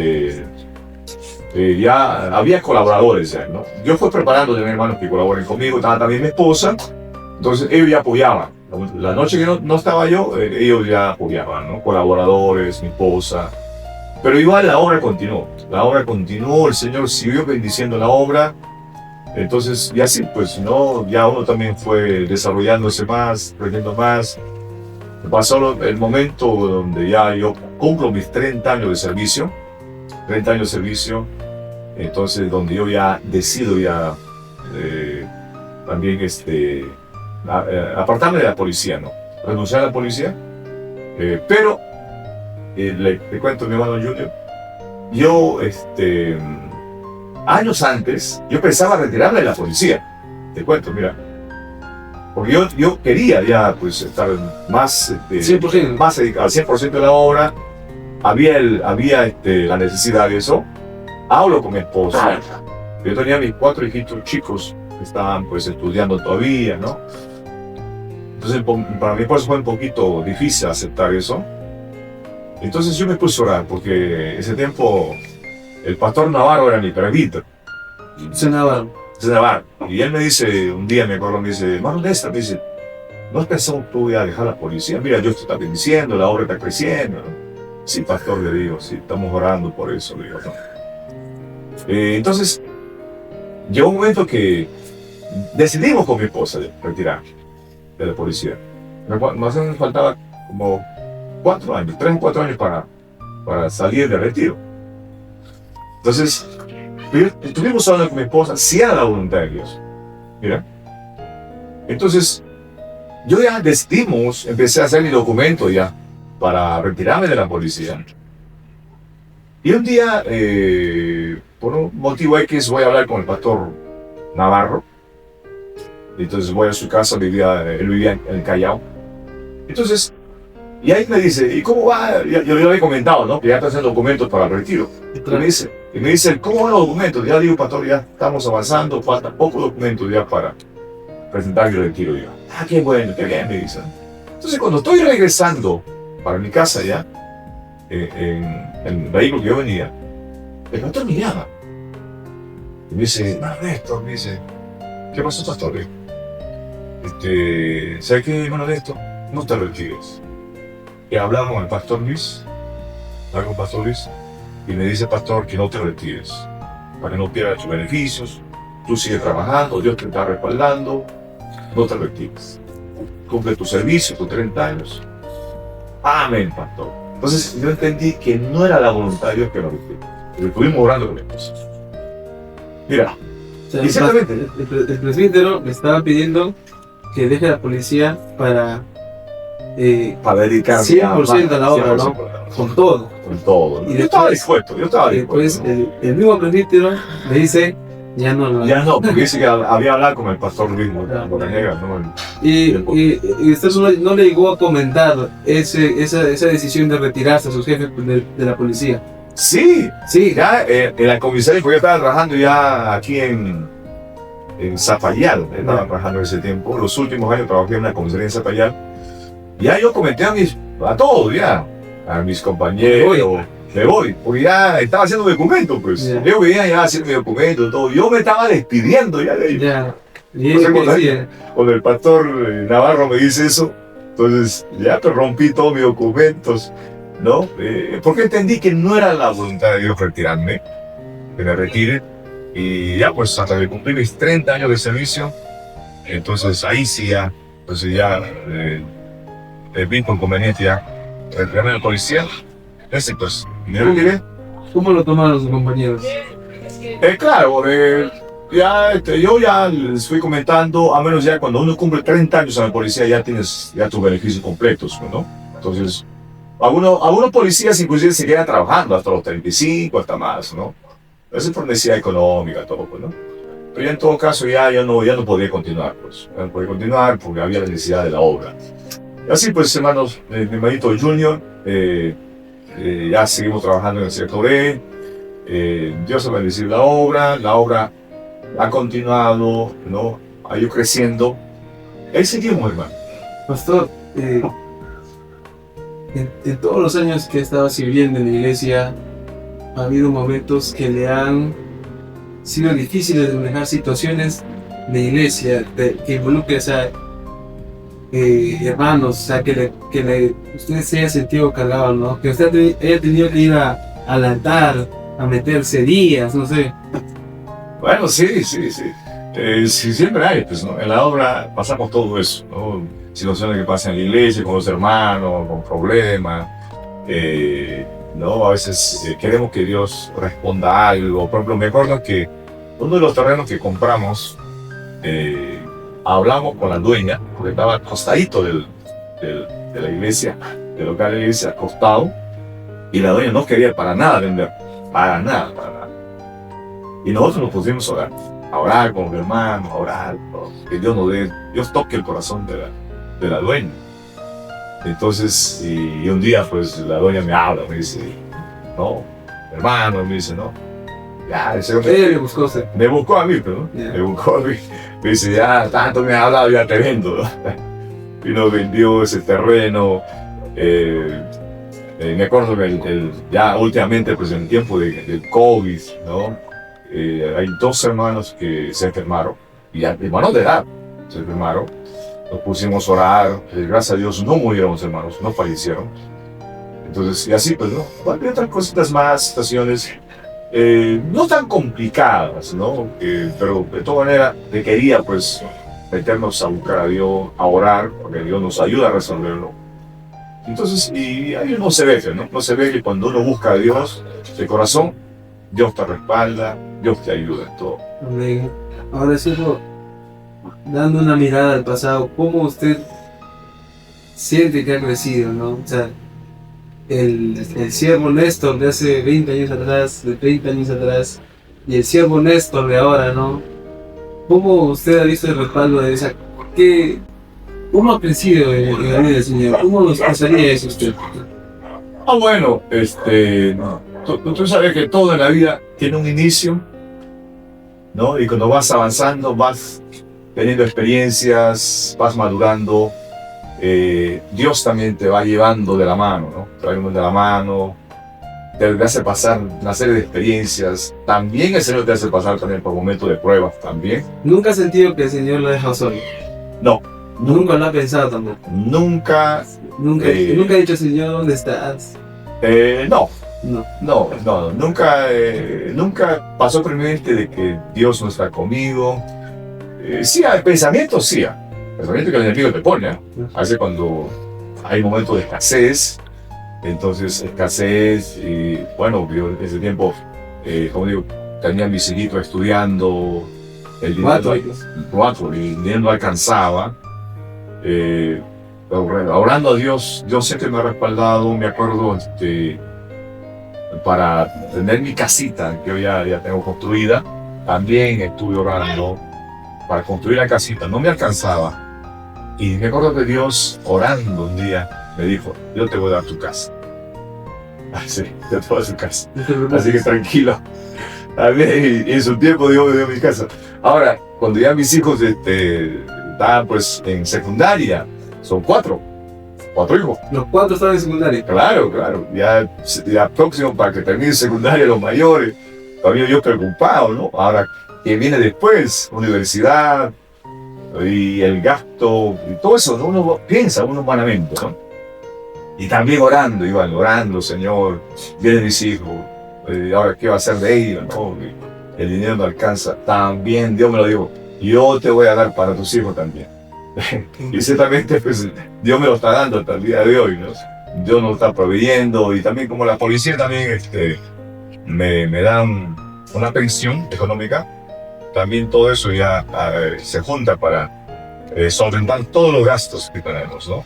ya había colaboradores ya, ¿no? Yo fui preparando de mis hermanos que colaboren conmigo, estaba también mi esposa, entonces ellos ya apoyaban. La noche que no estaba yo, ellos ya apoyaban, ¿no? Colaboradores, mi esposa. Pero igual la obra continuó, el Señor siguió bendiciendo la obra. Entonces, y así pues, ¿no? Ya uno también fue desarrollándose más, aprendiendo más. Pasó el momento donde ya yo cumplo mis 30 años de servicio, entonces donde yo ya decido ya también apartarme de la policía, ¿no? Renunciar a la policía, pero le cuento a mi hermano Junior, yo años antes, yo pensaba retirarme de la policía, te cuento, mira, porque yo quería ya pues estar más, 100%. más dedicado al 100% de la obra, había la necesidad de eso. Hablo con mi esposa, yo tenía mis 4 hijitos chicos que estaban pues estudiando todavía, ¿no? Entonces para mi esposa fue un poquito difícil aceptar eso. Entonces yo me puse a orar, porque ese tiempo el pastor Navarro era mi presbítero. Navarro. Y él me dice, un día me acuerdo, me dice, hermano Néstor, me dice, ¿no has pensado tú ya dejar la policía? Mira, Dios te está bendiciendo, la obra está creciendo, ¿no? Sí, pastor, le digo, sí, estamos orando por eso, le digo, ¿no? Entonces, llegó un momento que decidimos con mi esposa retirar de la policía. Más o menos faltaba como 4 años, 3 o 4 años para salir de retiro. Entonces, estuvimos hablando con mi esposa, si era la voluntad de Dios. Mira. Entonces, yo ya decidimos, empecé a hacer mi documento ya para retirarme de la policía. Y un día, por un motivo X, voy a hablar con el pastor Navarro. Entonces voy a su casa, él vivía en el Callao. Entonces, y ahí me dice, ¿y cómo va? Yo le había comentado, ¿no? Que ya está haciendo documentos para el retiro. Y me dice, ¿cómo van los documentos? Ya digo, pastor, ya estamos avanzando, faltan pocos documentos ya para presentar el retiro. Digo, qué bueno, qué bien, me dice. Entonces, cuando estoy regresando para mi casa ya, en el vehículo que yo venía, el pastor me llama. Y me dice, hermano Néstor, me dice, ¿qué pasó, pastor? ¿Sabes qué, hermano Néstor? No te retires. Y hablamos con el pastor Luis, y me dice, pastor, que no te retires, para que no pierdas tus beneficios, tú sigues trabajando, Dios te está respaldando, no te retires. Cumple tu servicio, tus 30 años. Amén, pastor. Entonces yo entendí que no era la voluntad de Dios que nos retire. Pero estuvimos orando con mi esposa. Mira, O sea, exactamente. El presbítero me estaba pidiendo que deje la policía para dedicarse 100% a la obra, ¿no? 100% a la obra. Con todo. Con todo. Y Yo estaba después- dispuesto. Y después el mismo presbítero me dice, ya no lo Ya no, porque dice que había hablado con el pastor Luis Bocanegra, ¿no? Y usted no le llegó a comentar esa decisión de retirarse a sus jefes de la policía. Sí, Sí, ya en la comisaría, porque yo estaba trabajando ya aquí en Zapallar, estaba trabajando en ese tiempo. Los últimos años trabajé en una comisaría en Zapallar. Ya yo comenté a todos, ya, a mis compañeros, me voy, porque ya estaba haciendo documentos, pues. Ya. Yo veía ya haciendo mi documento, todo. Yo me estaba despidiendo ya de ellos. ya. Y No sé él me cuándo- decía, Cuando el pastor Navarro me dice eso, entonces ya te rompí todos mis documentos. ¿no? Porque entendí que no era la voluntad de Dios retirarme, que me retire. Y ya, pues, hasta que cumplí mis 30 años de servicio, entonces ahí sí ya, pues ya, vi con conveniencia retirarme de la policía. Pues, me retiré. ¿Cómo lo tomaron sus compañeros? Claro, yo ya les fui comentando, a menos ya cuando uno cumple 30 años en la policía ya tienes ya tus beneficios completos, ¿no? Entonces, algunos policías inclusive se quedan trabajando hasta los 35, hasta más, ¿no? Eso es por necesidad económica, todo, pues, ¿no? Pero ya en todo caso ya no podía continuar, pues. Ya no podía continuar porque había la necesidad de la obra. Y así, pues, hermanos, mi hermanito Junior, ya seguimos trabajando en el sector E. Dios ha bendecido la obra ha continuado, ¿no? Ha ido creciendo. Ahí seguimos, hermano. Pastor, en todos los años que he estado sirviendo en la iglesia, ha habido momentos que le han sido difíciles de manejar situaciones de iglesia, que involucre, o sea, hermanos, o sea, que usted se haya sentido cargado, ¿no? Que usted haya tenido que ir al altar, a meterse días, no sé. Bueno, sí. Sí, siempre hay, pues, ¿no? En la obra pasamos todo eso, ¿no? Situaciones que pasan en la iglesia, con los hermanos, con problemas, ¿no? A veces queremos que Dios responda algo. Por ejemplo, me acuerdo que uno de los terrenos que compramos, hablamos con la dueña, porque estaba acostadito de la iglesia, del local de la iglesia, acostado, y la dueña no quería para nada vender, para nada. Y nosotros nos pusimos a orar con mi hermano, a orar, que Dios toque el corazón de la dueña. Entonces, y un día, pues, la dueña me habla, me dice, no, hermano, me dice, no, ya, ese hombre Me buscó usted. me buscó a mí, pero, ¿no? Yeah. Me buscó a mí, me dice, ya, tanto me ha hablado, ya te vendo, ¿no? Y nos vendió ese terreno. Me acuerdo que ya últimamente, pues, en el tiempo del COVID, ¿no? Hay 2 hermanos que se enfermaron, y ya, hermanos de edad, se enfermaron. Nos pusimos a orar, gracias a Dios no murieron los hermanos, no fallecieron. Entonces, y así, pues, ¿no? Bueno, hay otras cositas más, situaciones no tan complicadas, ¿no? Pero de todas maneras requería, pues, meternos a buscar a Dios, a orar, porque Dios nos ayuda a resolverlo. Entonces, y ahí no se ve, ¿no? No se ve que cuando uno busca a Dios de corazón, Dios te respalda, Dios te ayuda en todo. Amén. Ahora, solo dando una mirada al pasado, ¿cómo usted siente que ha crecido, no? O sea, el siervo Néstor de hace 20 años atrás, de 30 años atrás, y el siervo Néstor de ahora, ¿no? ¿Cómo usted ha visto el respaldo de esa? ¿Cómo ha crecido en la vida del Señor? ¿Cómo nos pasaría eso usted? Bueno, tú sabes que todo en la vida tiene un inicio, ¿no? Y cuando vas avanzando, vas teniendo experiencias, vas madurando. Dios también te va llevando de la mano, ¿no? Te va llevando de la mano, te hace pasar una serie de experiencias. También el Señor te hace pasar también por momentos de pruebas también. ¿Nunca ha sentido que el Señor lo ha dejado solo? No. Nunca lo ha pensado tampoco. Nunca. Nunca ha dicho, Señor, ¿dónde estás? No. No. Nunca pasó por mi mente de que Dios no está conmigo. Sí, hay pensamientos, sí. Pensamientos que el enemigo te pone. A veces cuando hay momentos de escasez, entonces escasez, y bueno, yo en ese tiempo, como digo, tenía mis hijitos estudiando, el dinero, 4, el dinero no alcanzaba. Orando a Dios, Dios siempre me ha respaldado. Me acuerdo para tener mi casita, que yo ya tengo construida, también estuve orando para construir la casita. No me alcanzaba. Y me acuerdo que Dios, orando un día, me dijo, yo te voy a dar tu casa. Así, yo te voy a dar tu casa. Así que tranquilo. Y en su tiempo Dios me dio mi casa. Ahora, cuando ya mis hijos estaban, pues, en secundaria, son 4 hijos. Los 4 estaban en secundaria. Claro. Ya próximo para que termine secundaria los mayores. Todavía yo preocupado, ¿no? Ahora, ¿qué viene después? Universidad, y el gasto, y todo eso, ¿no? Uno piensa humanamente, ¿no? Y también orando, iban orando, Señor, vienen mis hijos, ahora qué va a hacer de ellos, ¿no? El dinero no alcanza. También Dios me lo dijo, yo te voy a dar para tus hijos también. Y ciertamente pues, Dios me lo está dando hasta el día de hoy, ¿no? Dios nos está proveyendo, y también como la policía también me dan una pensión económica, también todo eso ya se junta para solventar todos los gastos que tenemos, ¿no?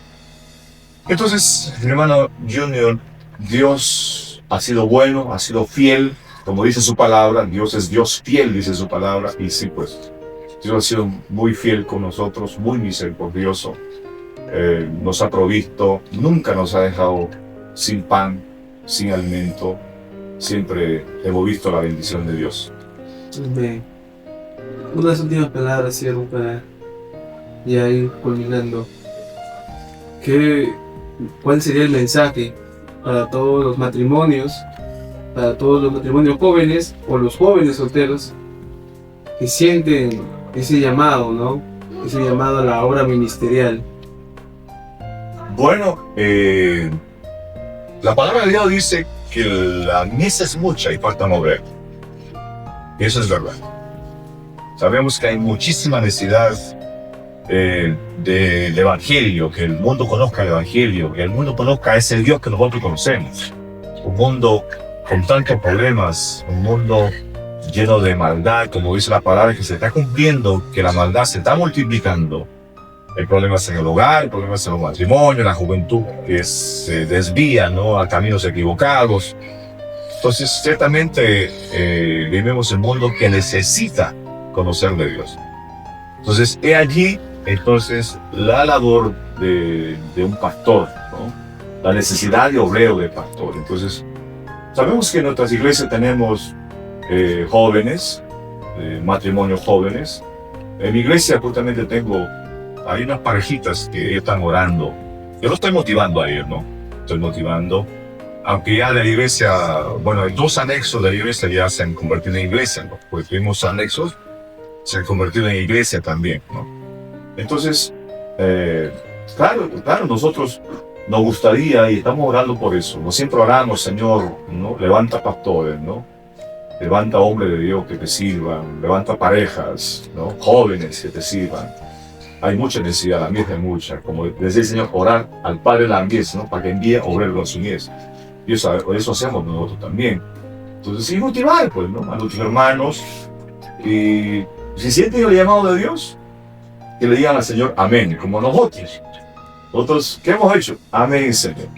Entonces, mi hermano Junior, Dios ha sido bueno, ha sido fiel, como dice su palabra. Dios es Dios fiel, dice su palabra, y sí, pues, Dios ha sido muy fiel con nosotros, muy misericordioso, nos ha provisto, nunca nos ha dejado sin pan, sin alimento, siempre hemos visto la bendición de Dios. Amén. Unas últimas palabras, siervo, para ya ir culminando. ¿Cuál sería el mensaje para todos los matrimonios jóvenes o los jóvenes solteros que sienten ese llamado, ¿no? Ese llamado a la obra ministerial? Bueno, la palabra de Dios dice que la mies es mucha y faltan obreros. Y eso es verdad. Sabemos que hay muchísima necesidad del Evangelio, que el mundo conozca el Evangelio, que el mundo conozca a ese Dios que nosotros conocemos. Un mundo con tantos problemas, un mundo lleno de maldad, como dice la palabra, que se está cumpliendo, que la maldad se está multiplicando. Hay problemas en el hogar, hay problemas en los matrimonios, la juventud que se desvía, ¿no?, a caminos equivocados. Entonces, ciertamente vivimos en un mundo que necesita conocer de Dios. Entonces, he allí, entonces, la labor de un pastor, ¿no? La necesidad de obrero de pastor. Entonces, sabemos que en nuestras iglesias tenemos jóvenes, matrimonios jóvenes. En mi iglesia justamente hay unas parejitas que están orando. Yo lo estoy motivando a ellos, ¿no? Estoy motivando. Aunque ya de la iglesia, bueno, hay 2 anexos de la iglesia ya se han convertido en iglesia, ¿no? Pues tuvimos anexos, se han convertido en iglesia también, ¿no? Entonces, claro, nosotros nos gustaría y estamos orando por eso. No siempre oramos, Señor, ¿no? Levanta pastores, ¿no? Levanta hombres de Dios que te sirvan, levanta parejas, ¿no? Jóvenes que te sirvan. Hay mucha necesidad, la mies es mucha. Como decía el Señor, orar al Padre de la mies, ¿no? Para que envíe obreros a su mies. Y eso hacemos nosotros también. Entonces, sí, motivar, pues, ¿no?, a nuestros hermanos. Y si sienten el llamado de Dios, que le digan al Señor amén, como nosotros. Nosotros, ¿qué hemos hecho? Amén, Señor.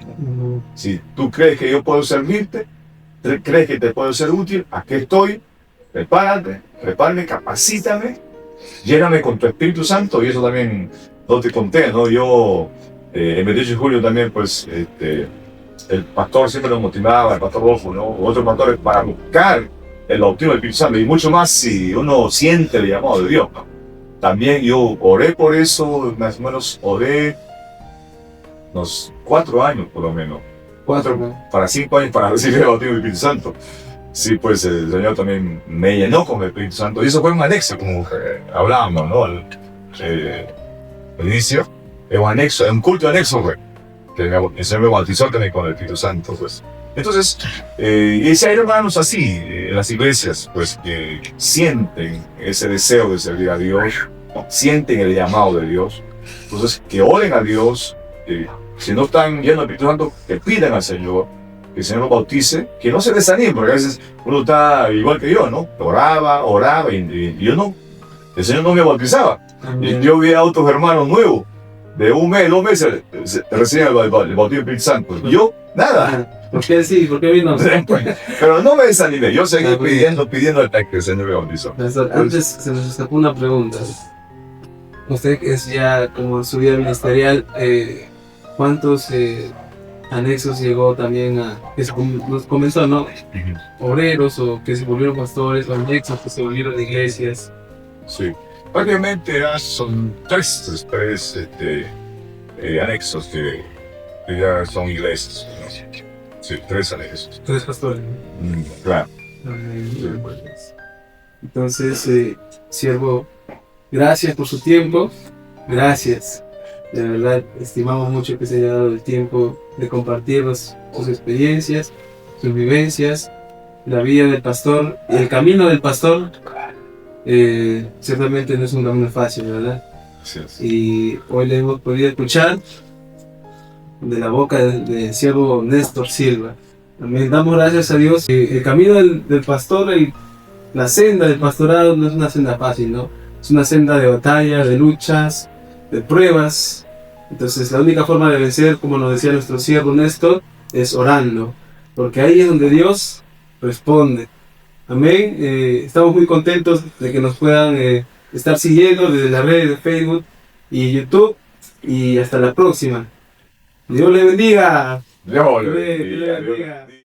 Si tú crees que yo puedo servirte, crees que te puedo ser útil, aquí estoy. Prepárame, capacítame, lléname con tu Espíritu Santo. Y eso también no te conté, ¿no? Yo, en 28 de julio también, pues, el pastor siempre nos motivaba, el pastor Rolfo, ¿no? Otros pastores, para buscar el bautismo del Espíritu Santo, y mucho más si uno siente el llamado de Dios, ¿no? También yo oré por eso, más o menos oré unos 4 años por lo menos. 5 años para recibir el bautismo del Espíritu Santo. Sí, pues el Señor también me llenó con el Espíritu Santo, y eso fue un anexo, como hablábamos, ¿no? Al inicio, es un anexo, es un culto anexo, güey, que el Señor me bautizó también con el Espíritu Santo, pues. Entonces, y si hay hermanos así en las iglesias, pues, que sienten ese deseo de servir a Dios, ¿no? Sienten el llamado de Dios, entonces que oren a Dios, si no están llenos del Espíritu Santo, que pidan al Señor, que el Señor los bautice, que no se desanimen, porque a veces uno está igual que yo, ¿no? Oraba, y yo no, el Señor no me bautizaba. Y yo vi a otros hermanos nuevos, de 1 mes, 2 meses, recién el bautismo del Espíritu Santo. Y yo, nada. ¿Por qué sí? ¿Por qué vino? Pero no me desanimé, yo seguí pidiendo hasta que el Señor me bautizó. Antes se nos escapó una pregunta. Usted es ya como en su vida ministerial, ¿cuántos anexos llegó también nos comenzó, ¿no? Obreros, o que se volvieron pastores, o anexos que se volvieron iglesias? Sí, prácticamente son tres anexos que ya son iglesias, ¿no? Sí, 3 anexos. 3 pastores. Claro. Entonces, siervo, gracias por su tiempo. Gracias. De verdad, estimamos mucho que se haya dado el tiempo de compartirnos sus experiencias, sus vivencias, la vida del pastor y el camino del pastor. Ciertamente no es un camino fácil, ¿verdad? Así es. Y hoy le hemos podido escuchar de la boca del siervo Néstor Silva. También damos gracias a Dios. El camino del pastor, la senda del pastorado no es una senda fácil, ¿no? Es una senda de batalla, de luchas, de pruebas. Entonces la única forma de vencer, como nos decía nuestro siervo Néstor, es orando, porque ahí es donde Dios responde. Amén. Estamos muy contentos de que nos puedan estar siguiendo desde las redes de Facebook y YouTube, y hasta la próxima. Dios le bendiga. Dios le Dios le bendiga. bendiga.